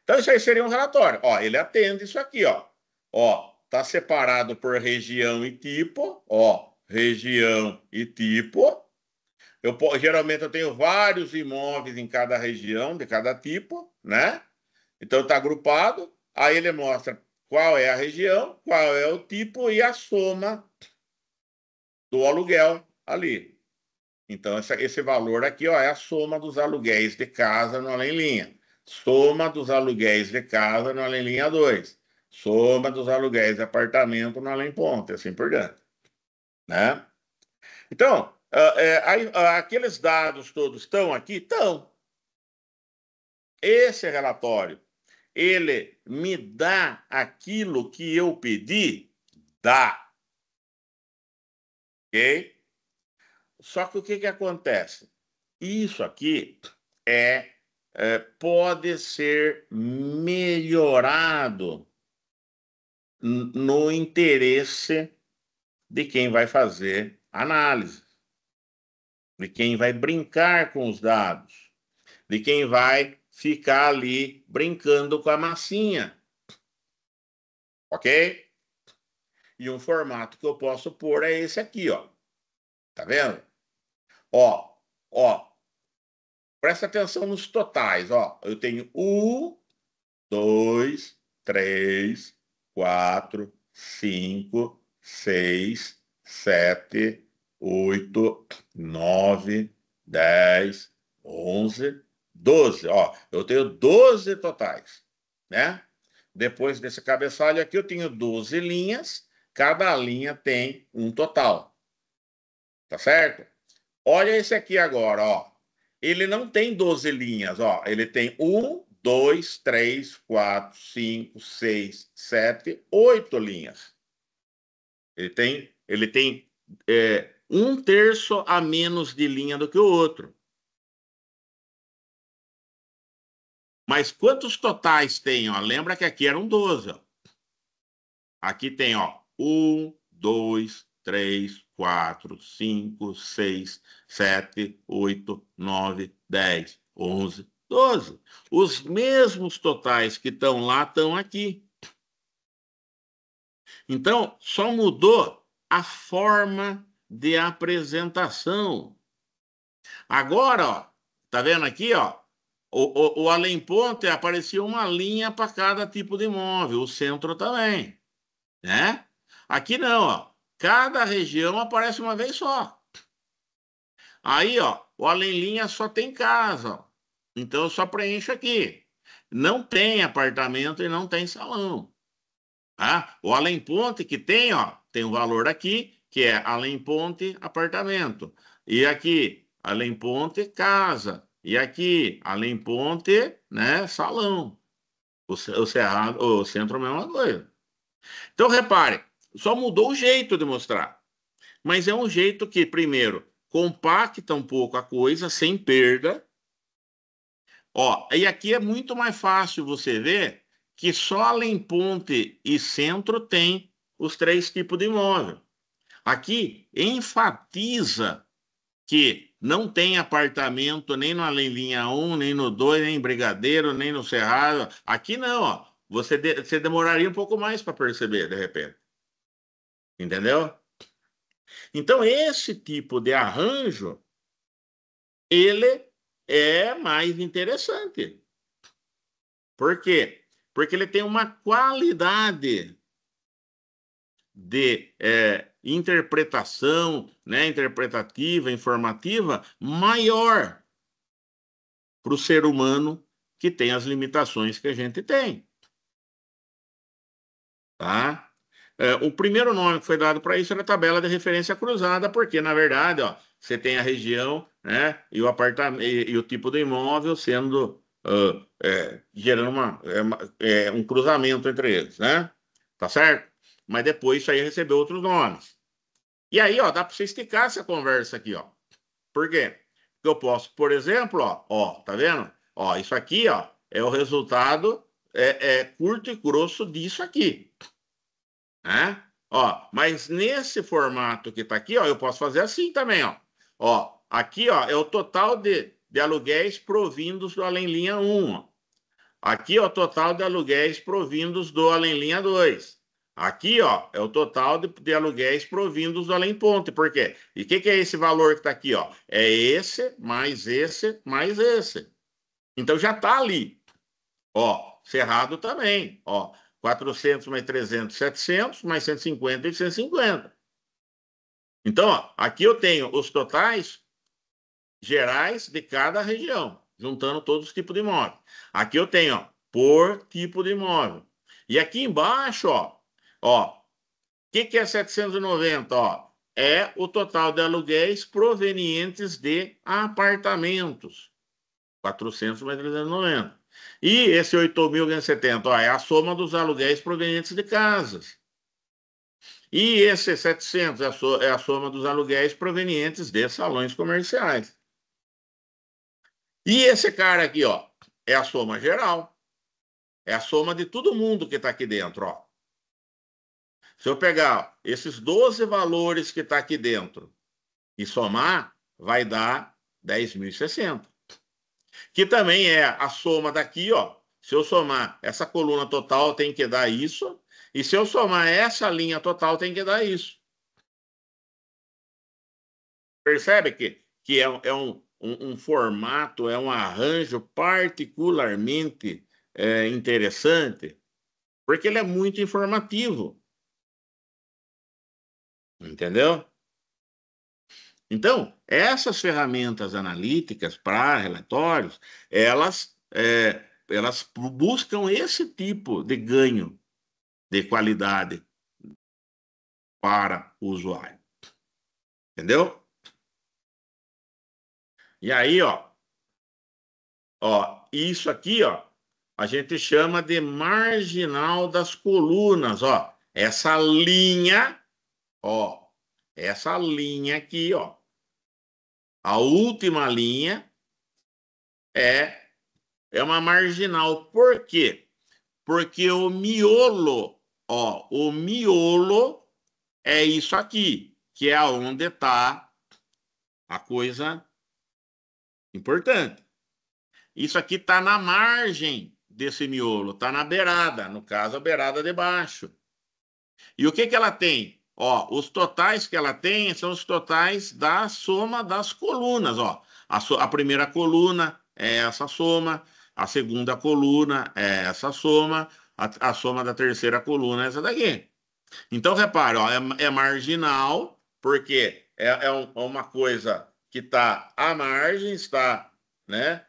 Então, isso aí seria um relatório. Ó, ele atende isso aqui, ó. Ó, tá separado por região e tipo. Ó, região e tipo. Geralmente eu tenho vários imóveis em cada região, de cada tipo, né? Então está agrupado, aí ele mostra qual é a região, qual é o tipo e a soma do aluguel ali. Então esse valor aqui, ó, é a soma dos aluguéis de casa no Além Linha. Soma dos aluguéis de casa no Além Linha 2. Soma dos aluguéis de apartamento no Além Ponte, assim por diante, né? Então, aqueles dados todos estão aqui? Estão. Esse relatório, ele me dá aquilo que eu pedi? Dá, ok? Só que o que acontece? Isso aqui pode ser melhorado no interesse de quem vai fazer análise, de quem vai brincar com os dados, de quem vai ficar ali brincando com a massinha, ok? E um formato que eu posso pôr é esse aqui, ó. Tá vendo? Ó, ó, presta atenção nos totais, ó. Eu tenho 1, 2, 3, 4, 5, 6, 7, 8, 9, 10, 11, 12. Ó, eu tenho 12 totais, né? Depois desse cabeçalho aqui, eu tenho 12 linhas. Cada linha tem um total. Tá certo? Olha esse aqui agora, ó. Ele não tem 12 linhas, ó. Ele tem 1, 2, 3, 4, 5, 6, 7, 8 linhas. Ele tem 1/3 a menos de linha do que o outro. Mas quantos totais tem, ó? Lembra que aqui eram 12, ó. Aqui tem, ó, 1, 2, 3, 4, 5, 6, 7, 8, 9, 10, 11, 12. Os mesmos totais que estão lá estão aqui. Então, só mudou a forma de apresentação. Agora, ó, tá vendo aqui, ó? O além ponte aparecia uma linha para cada tipo de imóvel, o centro também, né? Aqui não, ó. Cada região aparece uma vez só. Aí, ó, o além linha só tem casa, ó. Então eu só preencho aqui. Não tem apartamento e não tem salão. Tá? O além ponte que tem, ó, tem o valor aqui, que é além ponte apartamento. E aqui, além ponte casa. E aqui, além ponte, né, salão. O Cerrado, o centro é a mesma coisa. Então repare, Só mudou o jeito de mostrar. Mas é um jeito que, primeiro, compacta um pouco a coisa, sem perda. Ó, e aqui é muito mais fácil você ver que só além ponte e centro tem os três tipos de imóvel. Aqui enfatiza que não tem apartamento nem no Além Linha 1, nem no 2, nem em Brigadeiro, nem no Cerrado. Aqui não, ó. Você demoraria um pouco mais para perceber, de repente. Entendeu? Então, esse tipo de arranjo, ele é mais interessante. Por quê? Porque ele tem uma qualidade de interpretação, né, interpretativa, informativa, maior para o ser humano que tem as limitações que a gente tem. Tá? O primeiro nome que foi dado para isso era tabela de referência cruzada, porque, na verdade, ó, você tem a região, né, e o apartamento e o tipo do imóvel sendo gerando um cruzamento entre eles, né? Tá certo? Mas depois isso aí recebeu outros nomes. E aí, ó, dá para você esticar essa conversa aqui, ó. Por quê? Porque eu posso, por exemplo, ó, tá vendo? Ó, isso aqui, ó, é o resultado curto e grosso disso aqui, né? Ó, mas nesse formato que tá aqui, ó, eu posso fazer assim também, ó. Ó, aqui, ó, é o total de aluguéis provindos do Além Linha 1, ó. Aqui, ó, o total de aluguéis provindos do Além Linha 2. Aqui, ó, é o total de aluguéis provindos do Além Ponte. Por quê? E o que é esse valor que está aqui, ó? É esse, mais esse, mais esse. Então já está ali. Ó, Cerrado também. Ó, 400 mais 300, 700, mais 150 e 150. Então, ó, aqui eu tenho os totais gerais de cada região, juntando todos os tipos de imóvel. Aqui eu tenho, ó, por tipo de imóvel. E aqui embaixo, ó, o que é 790? Ó, é o total de aluguéis provenientes de apartamentos. 400 mais 390. E esse 8.570, ó, é a soma dos aluguéis provenientes de casas. E esse 700 é a soma dos aluguéis provenientes de salões comerciais. E esse cara aqui, ó, é a soma geral. É a soma de todo mundo que está aqui dentro, ó. Se eu pegar esses 12 valores que está aqui dentro e somar, vai dar 10.060. Que também é a soma daqui, ó. Se eu somar essa coluna total, tem que dar isso. E se eu somar essa linha total, tem que dar isso. Percebe que é um formato, é um arranjo particularmente interessante, porque ele é muito informativo. Entendeu? Então, essas ferramentas analíticas para relatórios, elas buscam esse tipo de ganho de qualidade para o usuário. Entendeu? E aí, isso aqui, ó, a gente chama de marginal das colunas, ó. Ó, essa linha aqui, ó, a última linha é uma marginal. Por quê? Porque o miolo é isso aqui, que é onde está a coisa importante. Isso aqui está na margem desse miolo, está na beirada, no caso, a beirada de baixo. E o que ela tem? Ó, os totais que ela tem são os totais da soma das colunas. Ó. A primeira coluna é essa soma, a segunda coluna é essa soma, a soma da terceira coluna é essa daqui. Então, repare, ó, é marginal, porque uma coisa que está à margem, está, né,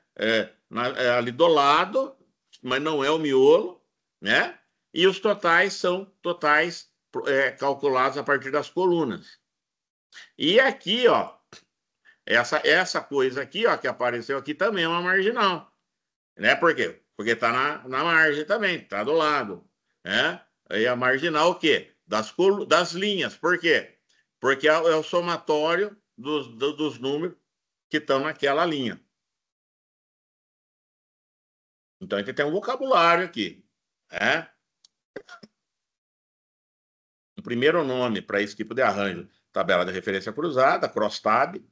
ali do lado, mas não é o miolo, né? E os totais são totais calculados a partir das colunas. E aqui, ó, essa coisa aqui, ó, que apareceu aqui também é uma marginal, né? Por quê? Porque está na margem também, está do lado, né? E a marginal o quê? das linhas. Por quê? Porque é o somatório dos números que estão naquela linha. Então, a gente tem um vocabulário aqui. Né? O primeiro nome para esse tipo de arranjo, tabela de referência cruzada, crosstab,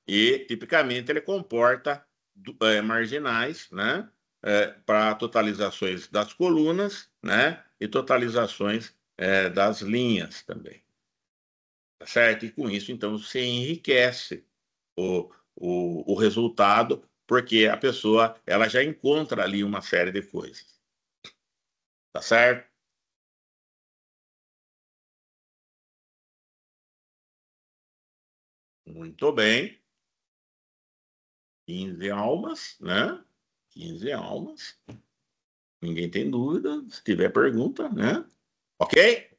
e tipicamente ele comporta marginais, né? Para totalizações das colunas, né? E totalizações das linhas também. Tá certo? E com isso, então, você enriquece o resultado, porque a pessoa ela já encontra ali uma série de coisas. Tá certo? Muito bem. 15 almas, né? 15 almas. Ninguém tem dúvida. Se tiver pergunta, né? Ok?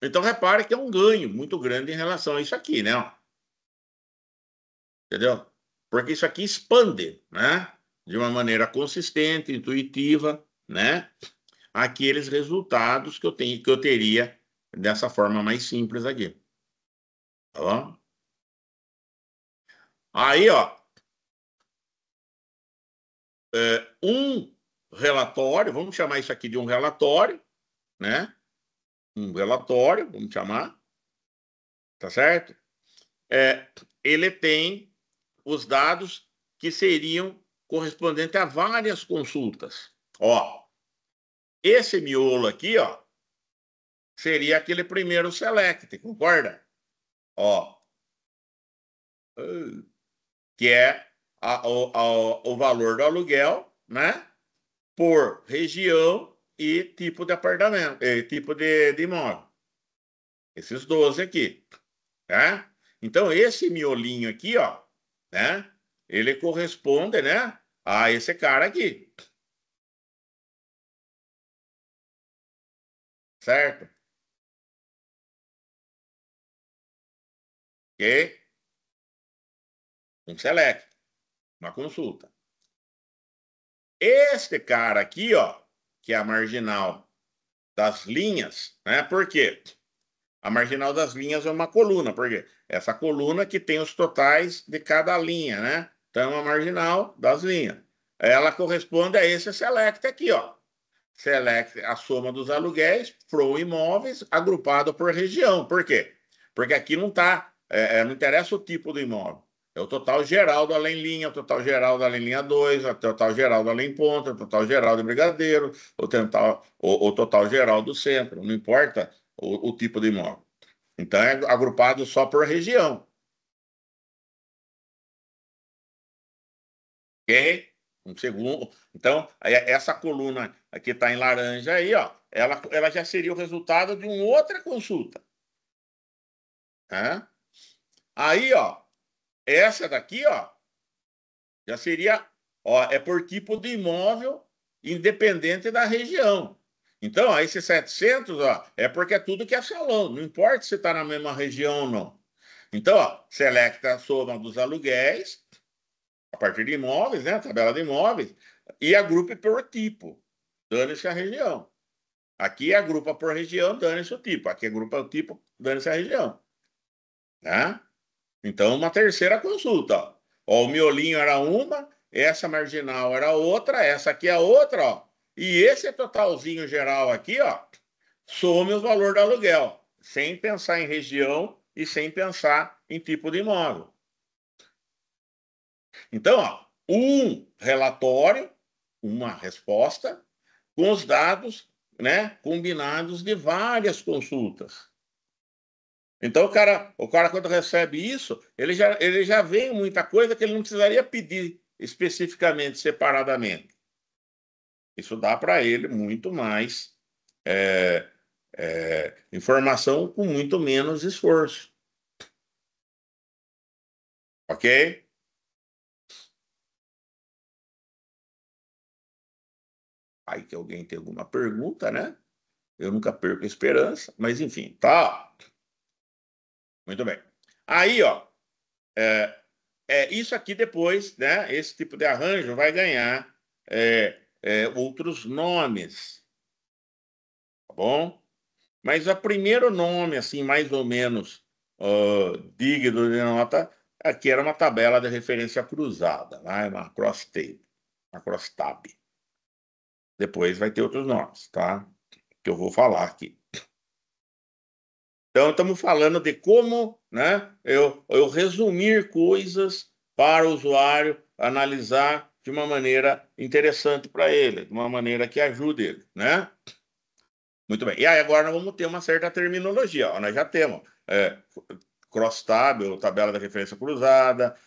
Então, repare que é um ganho muito grande em relação a isso aqui, né? Entendeu? Porque isso aqui expande, né? De uma maneira consistente, intuitiva, né? Aqueles resultados que eu teria dessa forma mais simples aqui. Tá bom? Aí, ó, um relatório, vamos chamar isso aqui de um relatório, né? Um relatório, vamos chamar, tá certo? Ele tem os dados que seriam correspondentes a várias consultas. Ó, esse miolo aqui, ó, seria aquele primeiro select, concorda? Ó, que é o valor do aluguel, né? Por região e tipo de apartamento, tipo de imóvel. Esses 12 aqui, tá? Então, esse miolinho aqui, ó, né? Ele corresponde, né? A esse cara aqui, certo? Ok? Um select, uma consulta. Este cara aqui, ó, que é a marginal das linhas, né? Por quê? A marginal das linhas é uma coluna, por quê? Essa coluna que tem os totais de cada linha, né? Então, é uma marginal das linhas. Ela corresponde a esse select aqui, ó. Select a soma dos aluguéis, from imóveis, agrupado por região. Por quê? Porque aqui não está, não interessa o tipo do imóvel. É o total geral do além-linha, o total geral do além-linha 2, o total geral do além-ponta, o total geral do brigadeiro, o total geral do centro. Não importa o tipo de imóvel. Então é agrupado só por região. Ok? Um segundo. Então, essa coluna que está em laranja aí, ó, ela já seria o resultado de uma outra consulta. Né? Aí, ó, essa daqui, ó, já seria, ó, é por tipo de imóvel independente da região. Então, ó, esse 700, ó, é porque é tudo que é salão, não importa se está na mesma região ou não. Então, ó, selecta a soma dos aluguéis, a partir de imóveis, né, tabela de imóveis, e agrupe por tipo, dane-se a região. Aqui agrupa por região, dane-se o tipo. Aqui agrupa o tipo, dane-se a região. Né? Então, uma terceira consulta. Ó. Ó, o miolinho era uma, essa marginal era outra, essa aqui é outra, ó. E esse totalzinho geral aqui, ó, some o valor do aluguel, sem pensar em região e sem pensar em tipo de imóvel. Então, ó, um relatório, uma resposta, com os dados, né, combinados de várias consultas. Então, o cara quando recebe isso, ele já vê muita coisa que ele não precisaria pedir especificamente, separadamente. Isso dá para ele muito mais é, informação com muito menos esforço. Ok? Aí que alguém tem alguma pergunta, né? Eu nunca perco a esperança, mas enfim, tá. Muito bem. Aí, ó, é, isso aqui depois, né? Esse tipo de arranjo vai ganhar outros nomes. bom? Mas o primeiro nome, assim, mais ou menos digno de nota, aqui era uma tabela de referência cruzada, né? Uma cross-tab, uma cross-tab. Depois vai ter outros nomes, tá? Que eu vou falar aqui. Então, estamos falando de como, né, eu resumir coisas para o usuário analisar de uma maneira interessante para ele, de uma maneira que ajude ele, né? Muito bem. E aí agora nós vamos ter uma certa terminologia. Ó, nós já temos cross-tab, ou tabela de referência cruzada,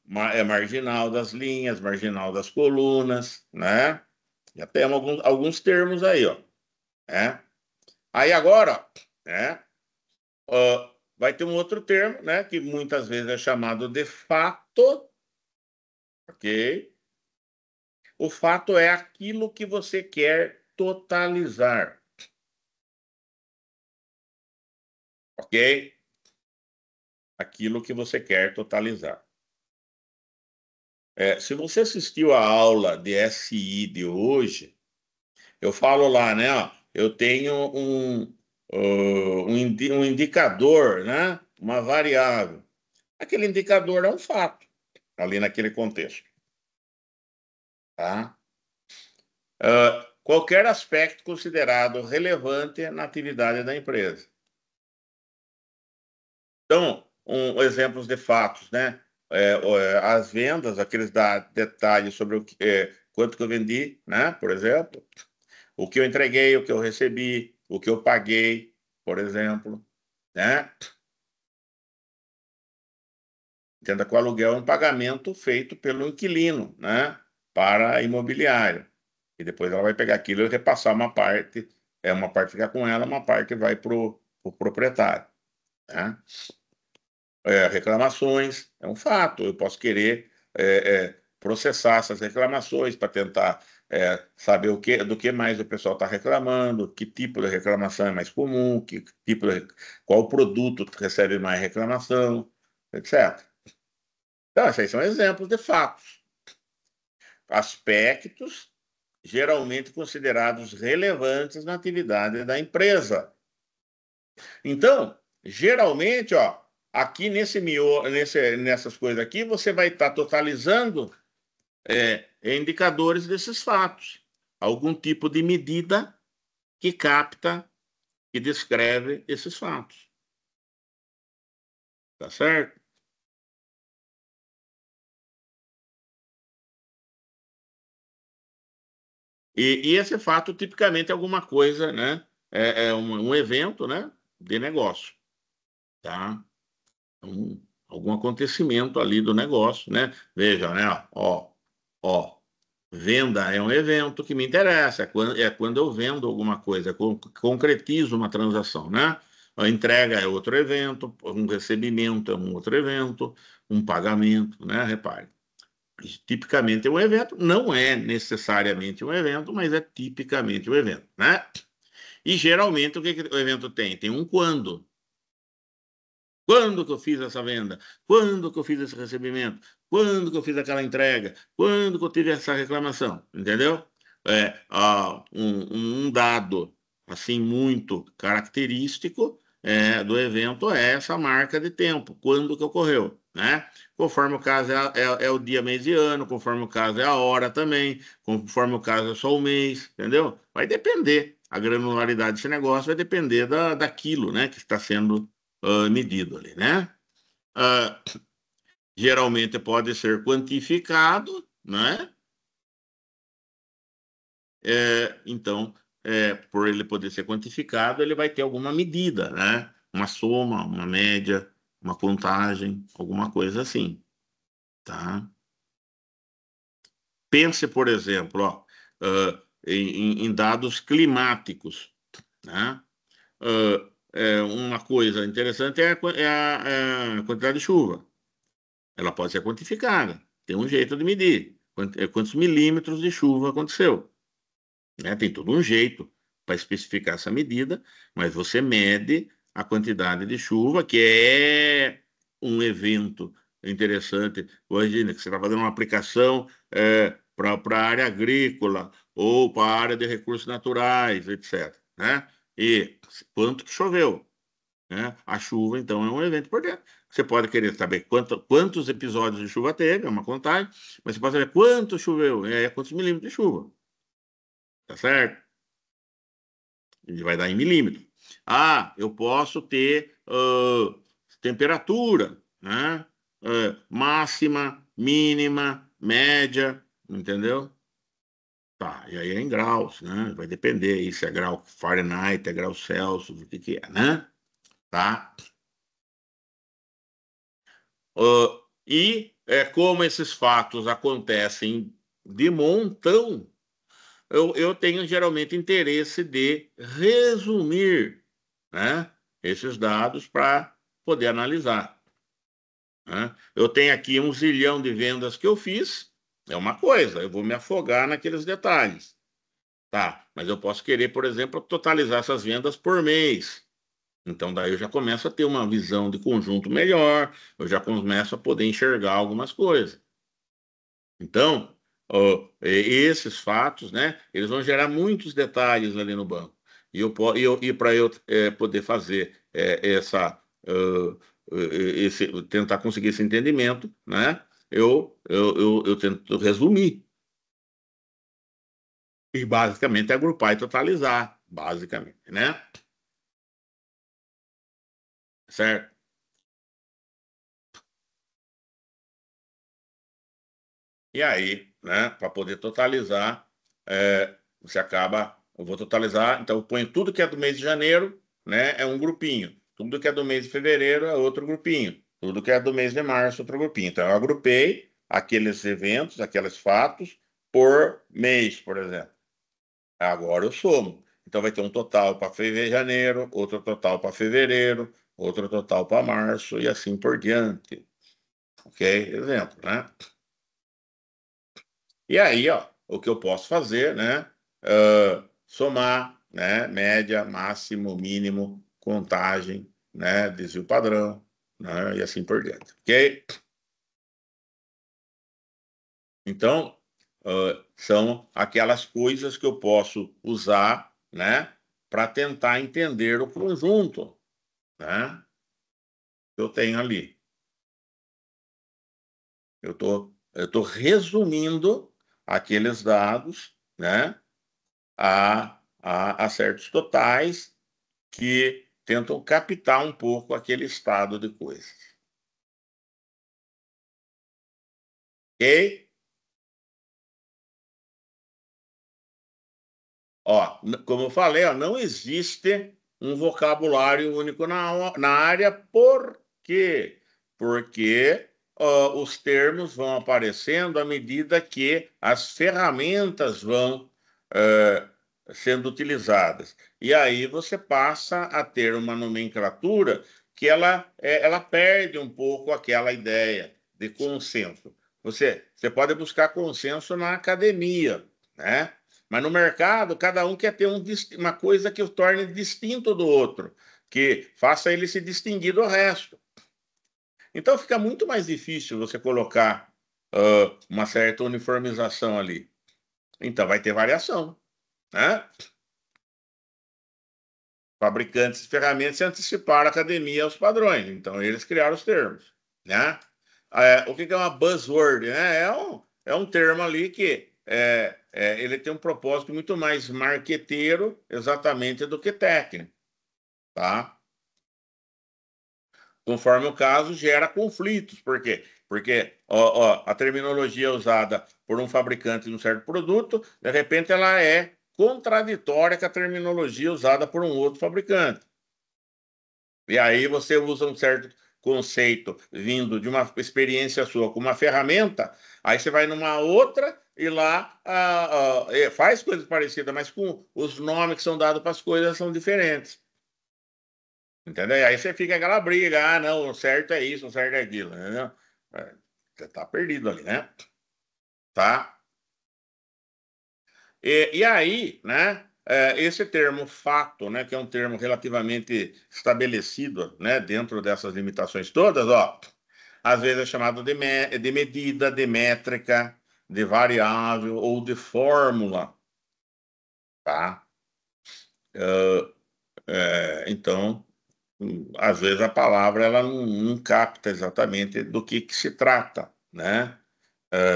marginal das linhas, marginal das colunas, né? Já temos alguns termos aí, ó. Né? Aí agora, né? Vai ter um outro termo, né? Que muitas vezes é chamado de fato, ok? O fato é aquilo que você quer totalizar, ok? Aquilo que você quer totalizar. Se você assistiu a aula de SI de hoje, eu falo lá, né? Ó, eu tenho um indicador, né? Uma variável. Aquele indicador é um fato, ali naquele contexto. Tá? Qualquer aspecto considerado relevante na atividade da empresa. Então, exemplos de fatos, né? As vendas, aqueles detalhes sobre quanto que eu vendi, né? Por exemplo, o que eu entreguei, o que eu recebi, o que eu paguei, por exemplo, né? Entenda que o aluguel é um pagamento feito pelo inquilino, né? Para a imobiliária. E depois ela vai pegar aquilo e repassar uma parte fica com ela, uma parte vai para o proprietário, né? Reclamações é um fato. Eu posso querer processar essas reclamações para tentar saber do que mais o pessoal está reclamando, que tipo de reclamação é mais comum, qual produto recebe mais reclamação, etc. Então, esses aí são exemplos de fatos, aspectos geralmente considerados relevantes na atividade da empresa. Então, geralmente, ó, aqui nessas coisas aqui, você vai estar totalizando indicadores desses fatos. Algum tipo de medida que capta, que descreve esses fatos. Tá certo? E esse fato, tipicamente, é alguma coisa, né? Um evento, né? De negócio, tá? Algum acontecimento ali do negócio, né? Veja, né? Ó, venda é um evento que me interessa, é quando eu vendo alguma coisa, concretizo uma transação, né? A entrega é outro evento, um recebimento é um outro evento, um pagamento, né? Repare. Isso tipicamente é um evento, não é necessariamente um evento, mas é tipicamente um evento, né? E geralmente o que o evento tem? Tem um quando. Quando que eu fiz essa venda? Quando que eu fiz esse recebimento? Quando que eu fiz aquela entrega? Quando que eu tive essa reclamação? Entendeu? Um dado assim muito característico do evento é essa marca de tempo, quando que ocorreu, né? Conforme o caso é o dia, mês e ano, conforme o caso é a hora também, conforme o caso é só o mês, entendeu? Vai depender, a granularidade desse negócio vai depender daquilo, né, que está sendo medido ali, né? Ah, geralmente pode ser quantificado, né? Então, por ele poder ser quantificado, ele vai ter alguma medida, né? Uma soma, uma média, uma contagem, alguma coisa assim, tá? Pense, por exemplo, ó, em dados climáticos, né? Uma coisa interessante é a quantidade de chuva. Ela pode ser quantificada. Tem um jeito de medir. Quantos milímetros de chuva aconteceu, né? Tem todo um jeito para especificar essa medida, mas você mede a quantidade de chuva, que é um evento interessante. Imagina que você está fazendo uma aplicação para a área agrícola ou para a área de recursos naturais, etc. né? E quanto que choveu, né? A chuva, então, é um evento importante. Você pode querer saber quantos episódios de chuva teve, é uma contagem, mas você pode saber quanto choveu, quantos milímetros de chuva, tá certo? Ele vai dar em milímetros. Ah, eu posso ter temperatura, né? Máxima, mínima, média, entendeu? Tá, e aí é em graus, né? Vai depender aí se é grau Fahrenheit, é grau Celsius, o que que é, né? Tá? Como esses fatos acontecem de montão, eu tenho geralmente interesse de resumir, né, esses dados para poder analisar, né? Eu tenho aqui 1 zilhão de vendas que eu fiz, é uma coisa, eu vou me afogar naqueles detalhes, tá? Mas eu posso querer, por exemplo, totalizar essas vendas por mês. Então, daí eu já começo a ter uma visão de conjunto melhor, eu já começo a poder enxergar algumas coisas. Então, esses fatos, né, eles vão gerar muitos detalhes ali no banco. E para eu poder fazer tentar conseguir esse entendimento, né, eu tento resumir e basicamente agrupar e totalizar, basicamente, né? Certo? E aí, né, para poder totalizar, você acaba, eu vou totalizar, então eu ponho tudo que é do mês de janeiro, né, é um grupinho. Tudo que é do mês de fevereiro é outro grupinho. Tudo que é do mês de março, outro grupinho. Então eu agrupei aqueles eventos, aqueles fatos por mês, por exemplo. Agora eu somo. Então vai ter um total para fevereiro, janeiro, outro total para fevereiro, outro total para março e assim por diante. Ok? Exemplo, né? E aí, ó, o que eu posso fazer, né? Somar, né? Média, máximo, mínimo, contagem, né? Desvio padrão, né? E assim por diante. Ok? Então, são aquelas coisas que eu posso usar, né? Para tentar entender o conjunto, né? Que eu tenho ali. Eu tô resumindo aqueles dados, né? A certos totais que tentam captar um pouco aquele estado de coisas. Ok? Ó, como eu falei, ó, não existe um vocabulário único na área, por quê? Porque os termos vão aparecendo à medida que as ferramentas vão eh, sendo utilizadas. E aí você passa a ter uma nomenclatura que ela perde um pouco aquela ideia de consenso. Você pode buscar consenso na academia, né? Mas no mercado, cada um quer ter uma coisa que o torne distinto do outro, que faça ele se distinguir do resto. Então fica muito mais difícil você colocar uma certa uniformização ali. Então vai ter variação, né? Fabricantes de ferramentas se anteciparam a academia aos padrões, então eles criaram os termos, né? O que é uma buzzword, né? É um termo ali que ele tem um propósito muito mais marqueteiro, exatamente, do que técnico, tá? Conforme o caso, gera conflitos. Por quê? Porque a terminologia usada por um fabricante de um certo produto, de repente, ela é contraditória com a terminologia usada por um outro fabricante. E aí você usa um certo conceito vindo de uma experiência sua com uma ferramenta, aí você vai numa outra e lá faz coisas parecidas, mas com os nomes que são dados para as coisas são diferentes. Entendeu? E aí você fica aquela briga, não, o certo é isso, o certo é aquilo, entendeu? Você tá perdido ali, né? Tá? E aí, né? Esse termo fato, né, que é um termo relativamente estabelecido, né, dentro dessas limitações todas, ó, às vezes é chamado de medida, de métrica, de variável ou de fórmula, tá? Então, às vezes a palavra ela não capta exatamente do que se trata, né?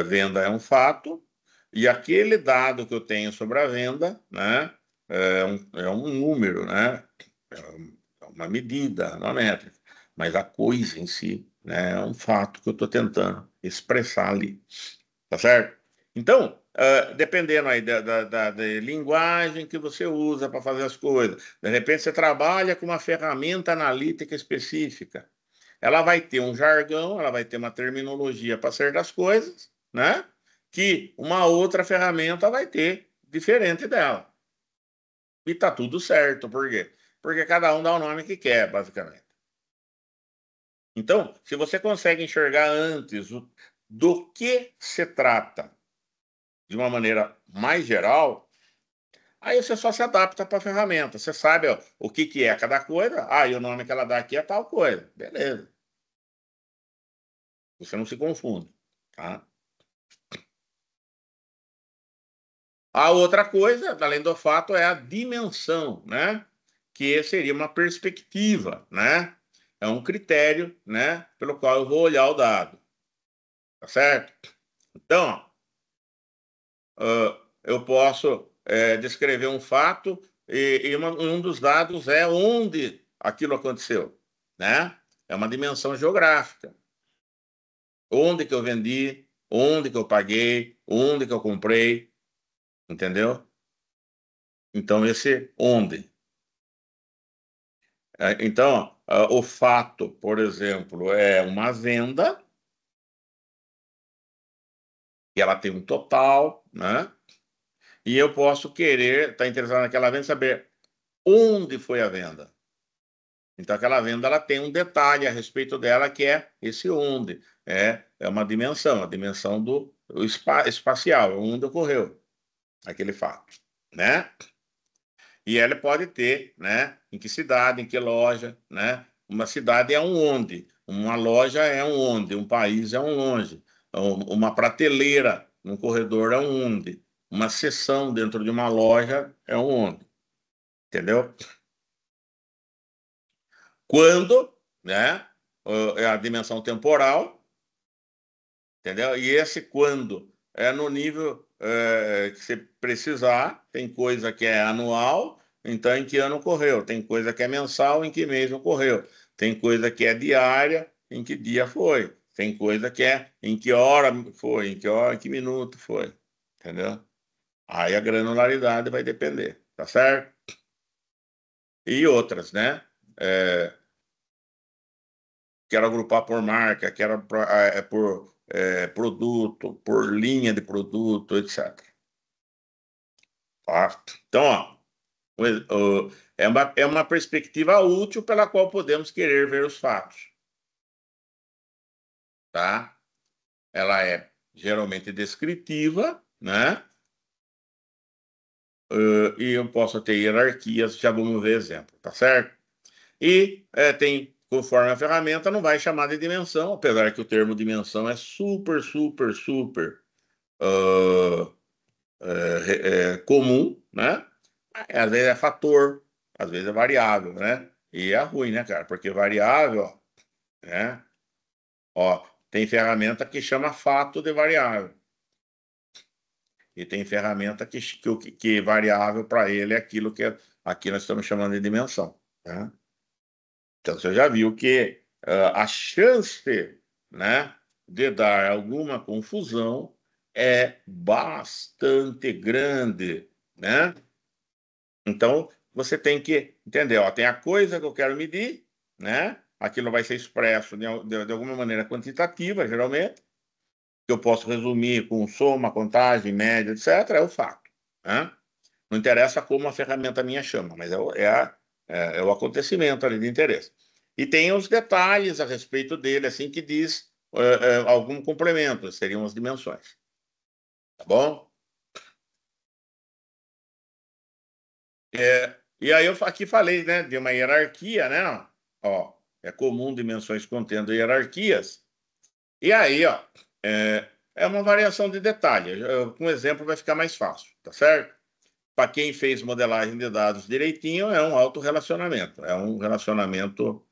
Venda é um fato, e aquele dado que eu tenho sobre a venda, né, é um número, né? É uma medida, uma métrica. Mas a coisa em si, né, é um fato que eu estou tentando expressar ali. Tá certo? Então, dependendo aí da linguagem que você usa para fazer as coisas, de repente você trabalha com uma ferramenta analítica específica. Ela vai ter um jargão, ela vai ter uma terminologia para certas coisas, né? Que uma outra ferramenta vai ter diferente dela. E tá tudo certo, por quê? Porque cada um dá o nome que quer, basicamente. Então, se você consegue enxergar antes do que se trata de uma maneira mais geral, aí você só se adapta para a ferramenta. Você sabe, ó, o que é cada coisa. Ah, e o nome que ela dá aqui é tal coisa. Beleza. Você não se confunde, tá? A outra coisa, além do fato, é a dimensão, né? Que seria uma perspectiva, né? É um critério, né? Pelo qual eu vou olhar o dado, tá certo? Então, eu posso descrever um fato e um dos dados é onde aquilo aconteceu, né? É uma dimensão geográfica. Onde que eu vendi, onde que eu paguei, onde que eu comprei, entendeu? Então, esse onde. Então, o fato, por exemplo, é uma venda, e ela tem um total, né? E eu posso querer, estar interessado naquela venda, saber onde foi a venda. Então, aquela venda ela tem um detalhe a respeito dela, que é esse onde. É uma dimensão, a dimensão do espacial, onde ocorreu aquele fato, né? E ela pode ter, né? Em que cidade, em que loja, né? Uma cidade é um onde, uma loja é um onde, um país é um onde, uma prateleira num corredor é um onde, uma seção dentro de uma loja é um onde, entendeu? Quando, né? É a dimensão temporal, entendeu? E esse quando é no nível que você precisar. Tem coisa que é anual, então em que ano ocorreu. Tem coisa que é mensal, em que mês ocorreu. Tem coisa que é diária, em que dia foi. Tem coisa que é em que hora foi, em que hora, em que minuto foi. Entendeu? Aí a granularidade vai depender, tá certo? E outras, né? É, quero agrupar por marca, quero por produto, por linha de produto, etc. Tá? Então, ó, é uma perspectiva útil pela qual podemos querer ver os fatos. Tá? Ela é geralmente descritiva, né? E eu posso ter hierarquias, já vamos ver exemplo, tá certo? E tem, conforme a ferramenta, não vai chamar de dimensão, apesar que o termo dimensão é super, super, super uh, comum, né? Às vezes é fator, às vezes é variável, né? E é ruim, né, cara? Porque variável, né? Ó, tem ferramenta que chama fato de variável. E tem ferramenta que variável para ele é aquilo que aqui nós estamos chamando de dimensão, né? Então você já viu que a chance, né, de dar alguma confusão é bastante grande, né? Então, você tem que entender, ó, tem a coisa que eu quero medir, né? Aquilo vai ser expresso de alguma maneira quantitativa, geralmente, que eu posso resumir com soma, contagem, média, etc., é o fato, né? Não interessa como a ferramenta minha chama, mas é o acontecimento ali de interesse. E tem os detalhes a respeito dele, assim, que diz algum complemento, seriam as dimensões, tá bom? E aí eu aqui falei, né, de uma hierarquia, né? Ó, é comum dimensões contendo hierarquias. E aí, ó, é uma variação de detalhe. Com um exemplo vai ficar mais fácil, tá certo? para quem fez modelagem de dados direitinho, é um autorrelacionamento, é um relacionamento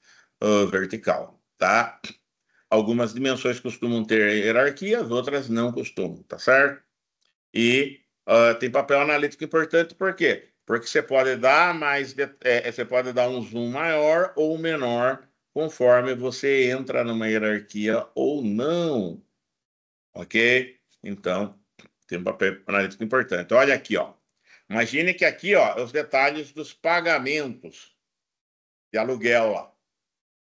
vertical, tá? Algumas dimensões costumam ter hierarquia, as outras não costumam, tá certo? E tem papel analítico importante, por quê? Porque você pode dar você pode dar um zoom maior ou menor conforme você entra numa hierarquia ou não, ok? Então, tem um papel analítico importante. Olha aqui, ó. Imagine que aqui, ó, os detalhes dos pagamentos de aluguel, ó,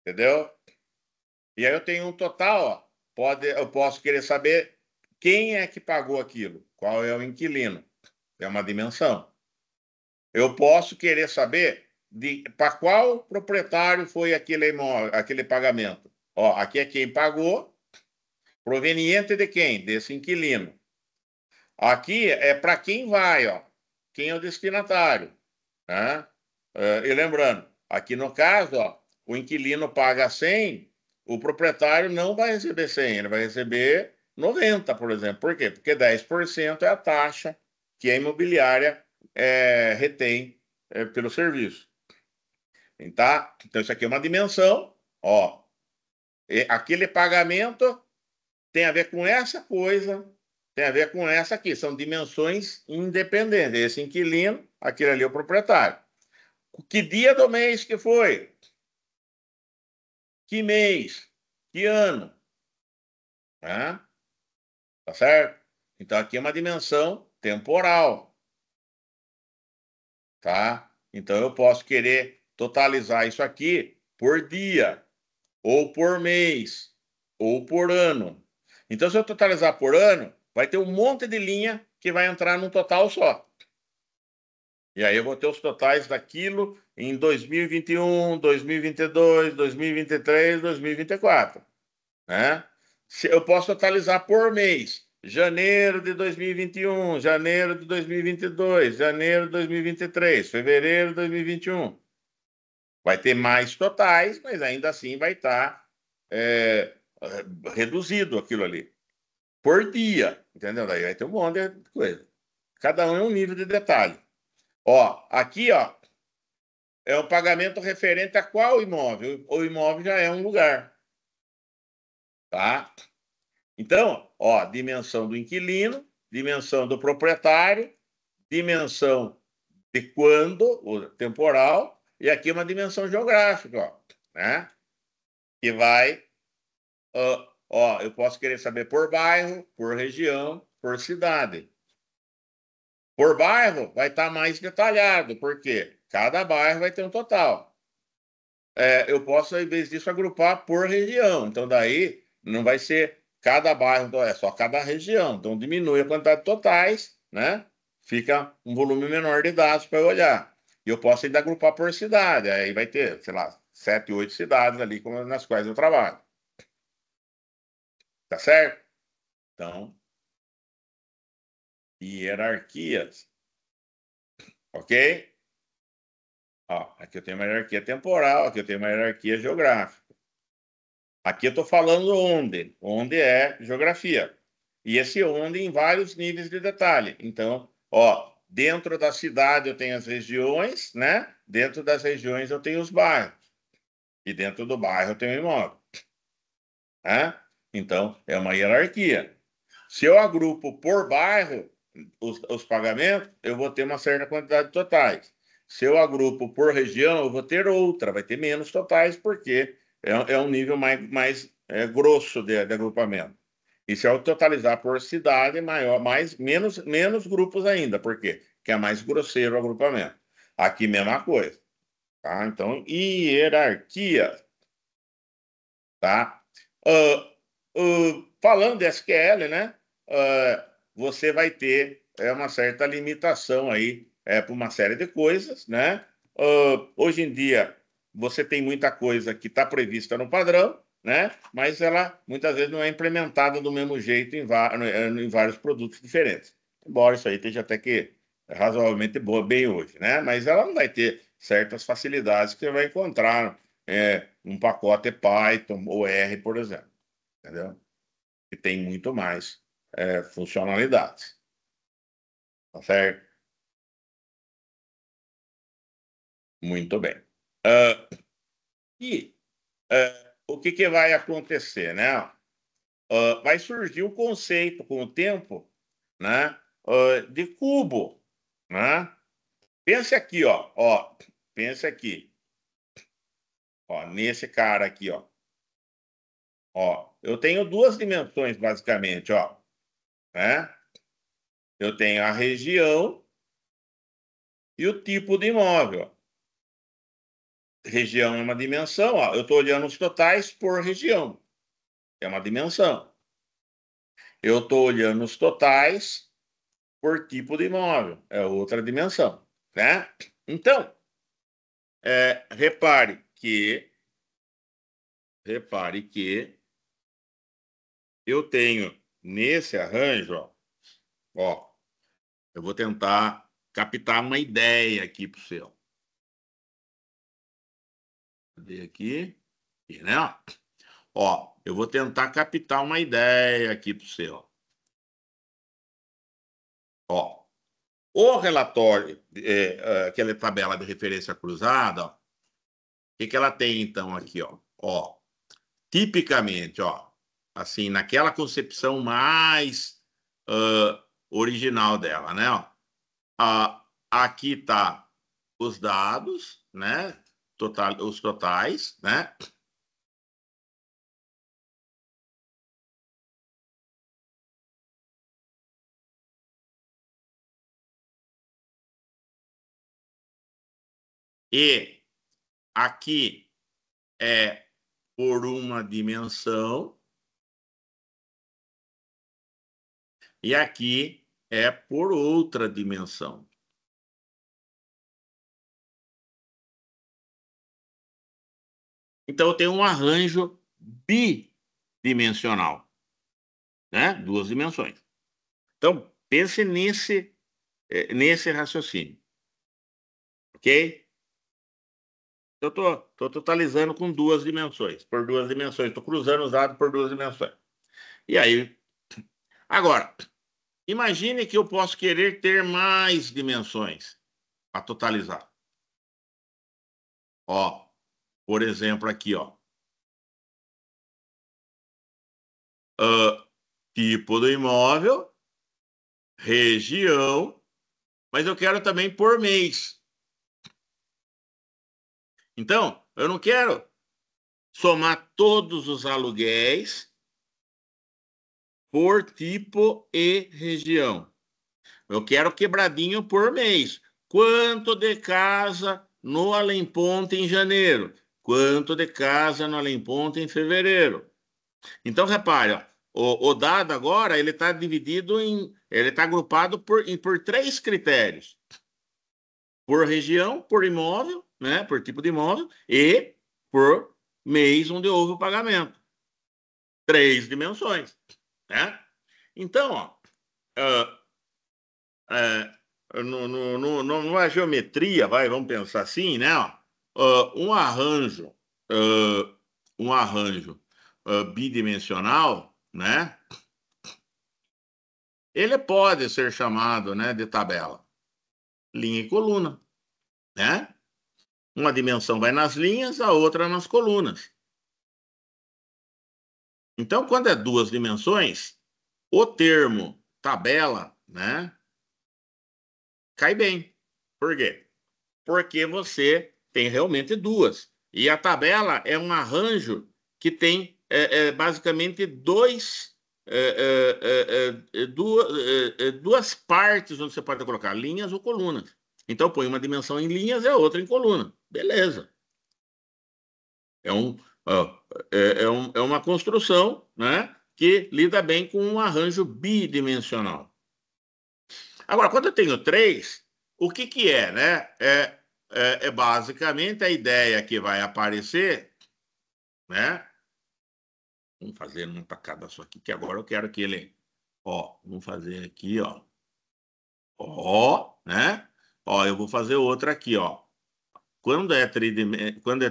entendeu? E aí eu tenho um total, ó. Eu posso querer saber quem é que pagou aquilo, qual é o inquilino. É uma dimensão. Eu posso querer saber para qual proprietário foi aquele imóvel, aquele pagamento. Ó, aqui é quem pagou, proveniente de quem? Desse inquilino. Aqui é para quem vai, ó. Quem é o destinatário, né? E lembrando, aqui no caso, ó, o inquilino paga 100, o proprietário não vai receber 100, ele vai receber 90, por exemplo. Por quê? Porque 10% é a taxa que a imobiliária retém pelo serviço. Tá? Então, isso aqui é uma dimensão, ó. Aquele pagamento tem a ver com essa coisa, tem a ver com essa aqui. São dimensões independentes. Esse inquilino, aquele ali é o proprietário. Que dia do mês que foi? Que mês? Que ano? Tá? Tá certo? Então, aqui é uma dimensão temporal, tá? Então, eu posso querer totalizar isso aqui por dia, ou por mês, ou por ano. Então, se eu totalizar por ano, vai ter um monte de linha que vai entrar num total só. E aí eu vou ter os totais daquilo em 2021, 2022, 2023, 2024, né? Eu posso totalizar por mês. Janeiro de 2021, janeiro de 2022, janeiro de 2023, fevereiro de 2021. Vai ter mais totais, mas ainda assim vai estar reduzido aquilo ali. Por dia, entendeu? Daí vai ter um monte de coisa. Cada um é um nível de detalhe. Ó, aqui, ó, é o pagamento referente a qual imóvel? O imóvel já é um lugar, tá? Então, ó, dimensão do inquilino, dimensão do proprietário, dimensão de quando, o temporal, e aqui uma dimensão geográfica, ó, né? Que vai, ó, eu posso querer saber por bairro, por região, por cidade. Por bairro vai estar mais detalhado, porque cada bairro vai ter um total. Eu posso, em vez disso, agrupar por região. Então, daí não vai ser cada bairro, então, é só cada região. Então, diminui a quantidade de totais, né? Fica um volume menor de dados para eu olhar. E eu posso ainda agrupar por cidade. Aí vai ter, sei lá, 7, 8 cidades ali nas quais eu trabalho. Tá certo? Então, hierarquias. Ok? Ó, aqui eu tenho uma hierarquia temporal, aqui eu tenho uma hierarquia geográfica. Aqui eu estou falando onde. Onde é geografia. E esse onde em vários níveis de detalhe. Então, ó, dentro da cidade eu tenho as regiões, né? Dentro das regiões eu tenho os bairros. E dentro do bairro eu tenho o imóvel. Né? Então, é uma hierarquia. Se eu agrupo por bairro os pagamentos, eu vou ter uma certa quantidade de totais. Se eu agrupo por região, eu vou ter outra, vai ter menos totais, porque é um nível mais grosso de agrupamento. E se eu totalizar por cidade, maior, menos grupos ainda. Por quê? Porque é mais grosseiro o agrupamento. Aqui, mesma coisa. Tá? Então, hierarquia. Tá? Falando de SQL, né? Você vai ter uma certa limitação aí para uma série de coisas, né? Hoje em dia, você tem muita coisa que está prevista no padrão, né? Mas ela muitas vezes não é implementada do mesmo jeito em vários produtos diferentes. Embora isso aí esteja até que razoavelmente boa bem hoje, né? Mas ela não vai ter certas facilidades que você vai encontrar um pacote Python ou R, por exemplo, entendeu? Que tem muito mais funcionalidades, tá certo? Muito bem. E o que vai acontecer, né? Vai surgir o conceito com o tempo, né? De cubo, né? Pense aqui, ó, pense aqui, ó, nesse cara aqui, ó, eu tenho duas dimensões basicamente, ó, né? Eu tenho a região e o tipo de imóvel. Região é uma dimensão, ó, eu estou olhando os totais por região, é uma dimensão. Eu estou olhando os totais por tipo de imóvel, é outra dimensão, né? Então, repare que eu tenho nesse arranjo, ó, eu vou tentar captar uma ideia aqui para o seu. Cadê aqui? Aqui, né? Ó, eu vou tentar captar uma ideia aqui para o seu. Ó, o relatório, aquela tabela de referência cruzada, ó, o que ela tem então aqui, ó? Ó, tipicamente, ó, assim, naquela concepção mais original dela, né? Ó, aqui tá os dados, né? Os totais, né? E aqui é por uma dimensão e aqui é por outra dimensão. Então eu tenho um arranjo bidimensional, né? Duas dimensões. Então pense nesse raciocínio, ok? Eu estou totalizando com duas dimensões, por duas dimensões. Estou cruzando os dados por duas dimensões. E aí, agora, imagine que eu posso querer ter mais dimensões para totalizar. Ó, por exemplo, aqui, ó. Tipo do imóvel, região, mas eu quero também por mês. Então, eu não quero somar todos os aluguéis por tipo e região. Eu quero quebradinho por mês. Quanto de casa no Além Ponte em janeiro? Quanto de casa no Além Ponte em fevereiro? Então, repare, ó, o dado agora ele está dividido ele está agrupado por três critérios: por região, por imóvel, né, por tipo de imóvel e por mês onde houve o pagamento. Três dimensões, né? Então, ó, uh, numa geometria, vamos pensar assim, né? Um arranjo, uh, bidimensional, né? Ele pode ser chamado, né, de tabela, linha e coluna, né? Uma dimensão vai nas linhas, a outra nas colunas. Então, quando é duas dimensões, o termo tabela, né, cai bem. Por quê? Porque você tem realmente duas. E a tabela é um arranjo que tem basicamente duas partes onde você pode colocar linhas ou colunas. Então, põe uma dimensão em linhas e a outra em coluna. Beleza. É, um, ó, é uma construção, né, que lida bem com um arranjo bidimensional. Agora, quando eu tenho três, o que é, né? É basicamente a ideia que vai aparecer, né? Vamos fazer uma tacada só aqui, que agora eu quero que ele, ó, vamos fazer aqui, ó, né? Ó, eu vou fazer outra aqui, ó. Quando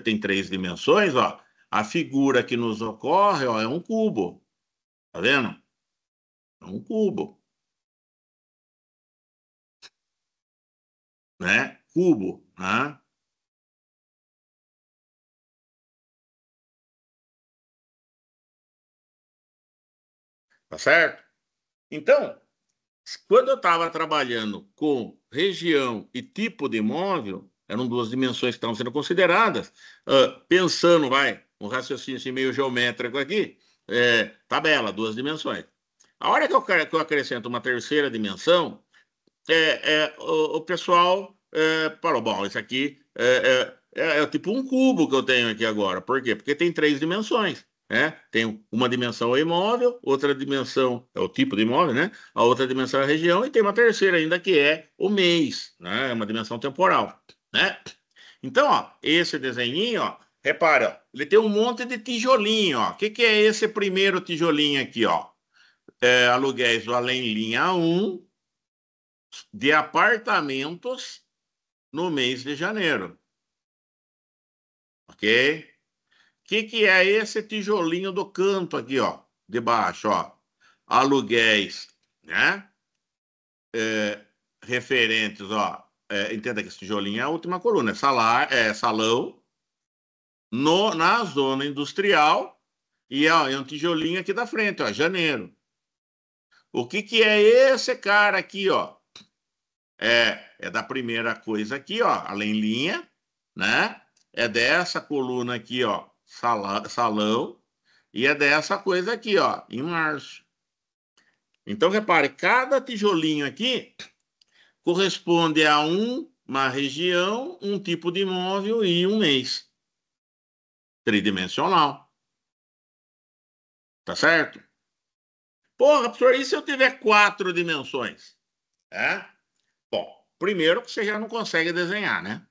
tem três dimensões, ó, a figura que nos ocorre, ó, é um cubo, tá vendo? É um cubo, né? Cubo, né? Tá certo? Então, quando eu estava trabalhando com região e tipo de imóvel, eram duas dimensões que estavam sendo consideradas, pensando, um raciocínio assim meio geométrico aqui, tabela, duas dimensões. A hora que eu acrescento uma terceira dimensão, o pessoal falou, bom, isso aqui é tipo um cubo que eu tenho aqui agora. Por quê? Porque tem três dimensões. Né? Tem uma dimensão é imóvel, outra dimensão é o tipo de imóvel, né? A outra dimensão é a região e tem uma terceira ainda que é o mês, né? É uma dimensão temporal, né? Então, ó, esse desenhinho, ó, repara, ó, ele tem um monte de tijolinho, ó. O que que é esse primeiro tijolinho aqui, ó? Aluguéis do Além Linha 1 de apartamentos no mês de janeiro, ok? Que é esse tijolinho do canto aqui, ó, de baixo, ó? Aluguéis, né? Referentes, ó. Entenda que esse tijolinho é a última coluna, salão na zona industrial e ó, é um tijolinho aqui da frente, ó, janeiro. O que é esse cara aqui, ó? É da primeira coisa aqui, ó, além linha, né? É dessa coluna aqui, ó, salão, e é dessa coisa aqui, ó, em março. Então, repare, cada tijolinho aqui corresponde a uma região, um tipo de imóvel e um mês. Tridimensional. Tá certo? Porra, professor, e se eu tiver 4 dimensões? É? Bom, primeiro que você já não consegue desenhar, né?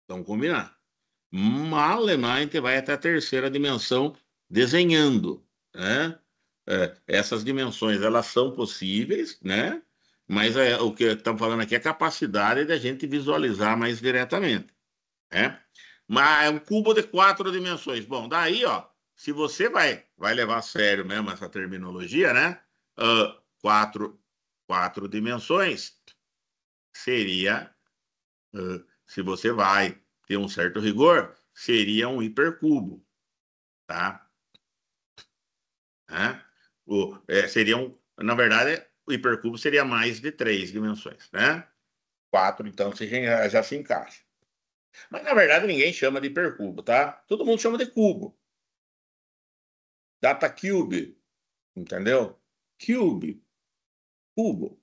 Vamos combinar. Malemar, vai até a terceira dimensão desenhando, né? Essas dimensões, elas são possíveis, né? Mas o que estamos falando aqui é a capacidade da gente visualizar mais diretamente, né? Mas é um cubo de 4 dimensões. Bom, daí, ó, se você vai levar a sério mesmo essa terminologia, né? Quatro, 4 dimensões seria, se você vai ter um certo rigor, seria um hipercubo, tá? Né? Na verdade, o hipercubo seria mais de 3 dimensões, né? 4, então, você já se encaixa. Mas, na verdade, ninguém chama de hipercubo, tá? Todo mundo chama de cubo. Data cube, entendeu? Cube, cubo.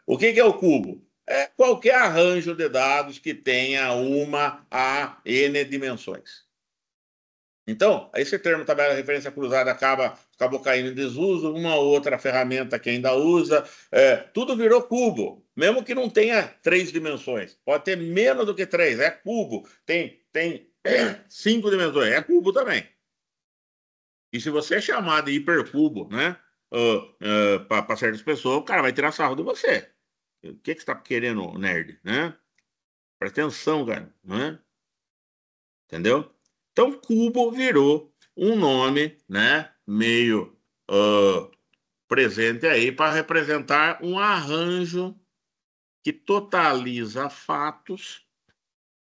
O que é o cubo? É qualquer arranjo de dados que tenha uma a n dimensões. Então, esse termo tabela de referência cruzada acabou caindo em desuso, uma outra ferramenta que ainda usa, tudo virou cubo, mesmo que não tenha 3 dimensões. Pode ter menos do que 3, é cubo. Tem 5 dimensões, é cubo também. E se você chamar de hipercubo, né, para certas pessoas, o cara vai tirar sarro de você. O que você está querendo, nerd, né? Presta atenção, cara, né? Entendeu? Então, cubo virou um nome, né, meio presente aí para representar um arranjo que totaliza fatos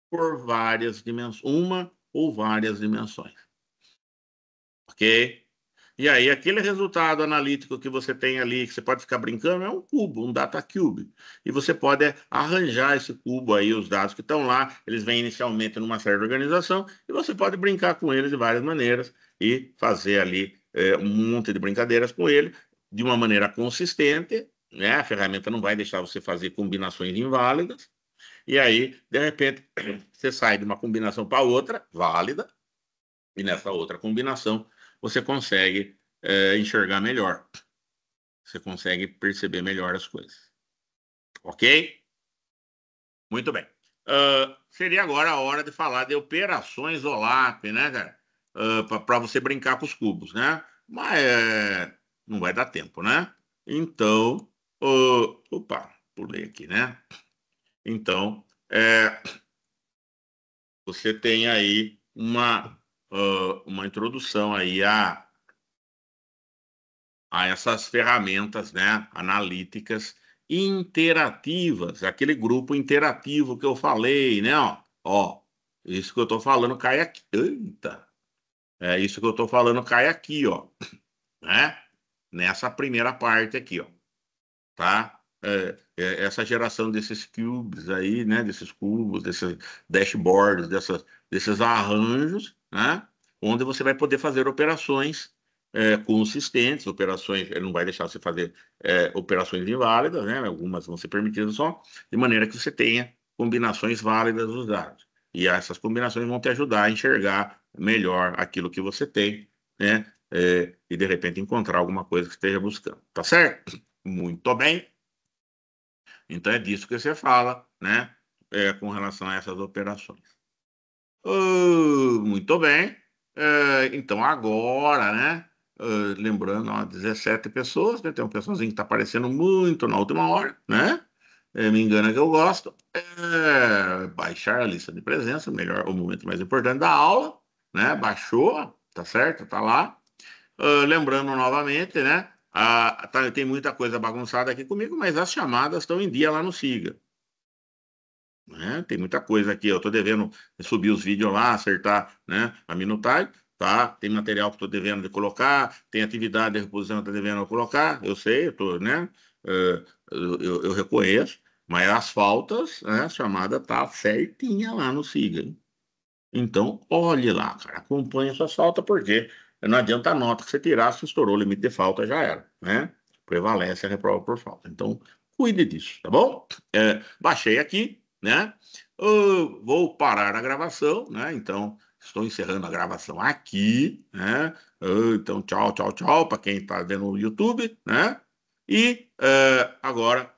por várias dimensões, uma ou várias dimensões. Ok? E aí, aquele resultado analítico que você tem ali, que você pode ficar brincando, é um cubo, um data cube. E você pode arranjar esse cubo aí, os dados que estão lá, eles vêm inicialmente numa certa organização, e você pode brincar com eles de várias maneiras e fazer ali um monte de brincadeiras com ele de uma maneira consistente, né? A ferramenta não vai deixar você fazer combinações inválidas, e aí, de repente, você sai de uma combinação para outra, válida, e nessa outra combinação você consegue enxergar melhor. Você consegue perceber melhor as coisas. Ok? Muito bem. Seria agora a hora de falar de operações OLAP, né, cara? Para você brincar com os cubos, né? Mas não vai dar tempo, né? Então, opa, pulei aqui, né? Então, você tem aí uma introdução aí a essas ferramentas, né, analíticas interativas, aquele grupo interativo que eu falei, né, ó, isso que eu estou falando cai aqui, eita, isso que eu estou falando cai aqui, ó, né? nessa primeira parte aqui, ó, tá? Essa geração desses cubes aí, né? Desses cubos, desses dashboards, desses arranjos, né? Onde você vai poder fazer operações consistentes, operações, ele não vai deixar você fazer operações inválidas, né? Algumas vão ser permitidas só, de maneira que você tenha combinações válidas dos dados. E essas combinações vão te ajudar a enxergar melhor aquilo que você tem, né? E de repente encontrar alguma coisa que esteja buscando. Tá certo? Muito bem. Então é disso que você fala, né? Com relação a essas operações. Muito bem. Então agora, né? Lembrando, ó, 17 pessoas, né? Tem um pessoalzinho que está aparecendo muito na última hora, né? Me engana que eu gosto. Baixar a lista de presença, melhor, o momento mais importante da aula, né? Baixou, tá certo? Tá lá. Lembrando novamente, né? Tem muita coisa bagunçada aqui comigo, mas as chamadas estão em dia lá no Siga. Né? Tem muita coisa aqui. Eu estou devendo subir os vídeos lá, acertar, né, a minutagem. Tá? Tem material que estou devendo de colocar, tem atividade de reposição que estou devendo colocar. Eu sei, eu tô, né? Eu reconheço, mas as faltas, né, a chamada tá certinha lá no Siga. Hein? Então, olhe lá, cara, acompanhe essa falta, porque não adianta a nota que você tirar, se estourou o limite de falta, já era, né? Prevalece a reprova por falta. Então, cuide disso, tá bom? Baixei aqui, né? Vou parar a gravação, né? Então, estou encerrando a gravação aqui, né? Então, tchau, tchau, tchau, para quem está vendo no YouTube, né? E agora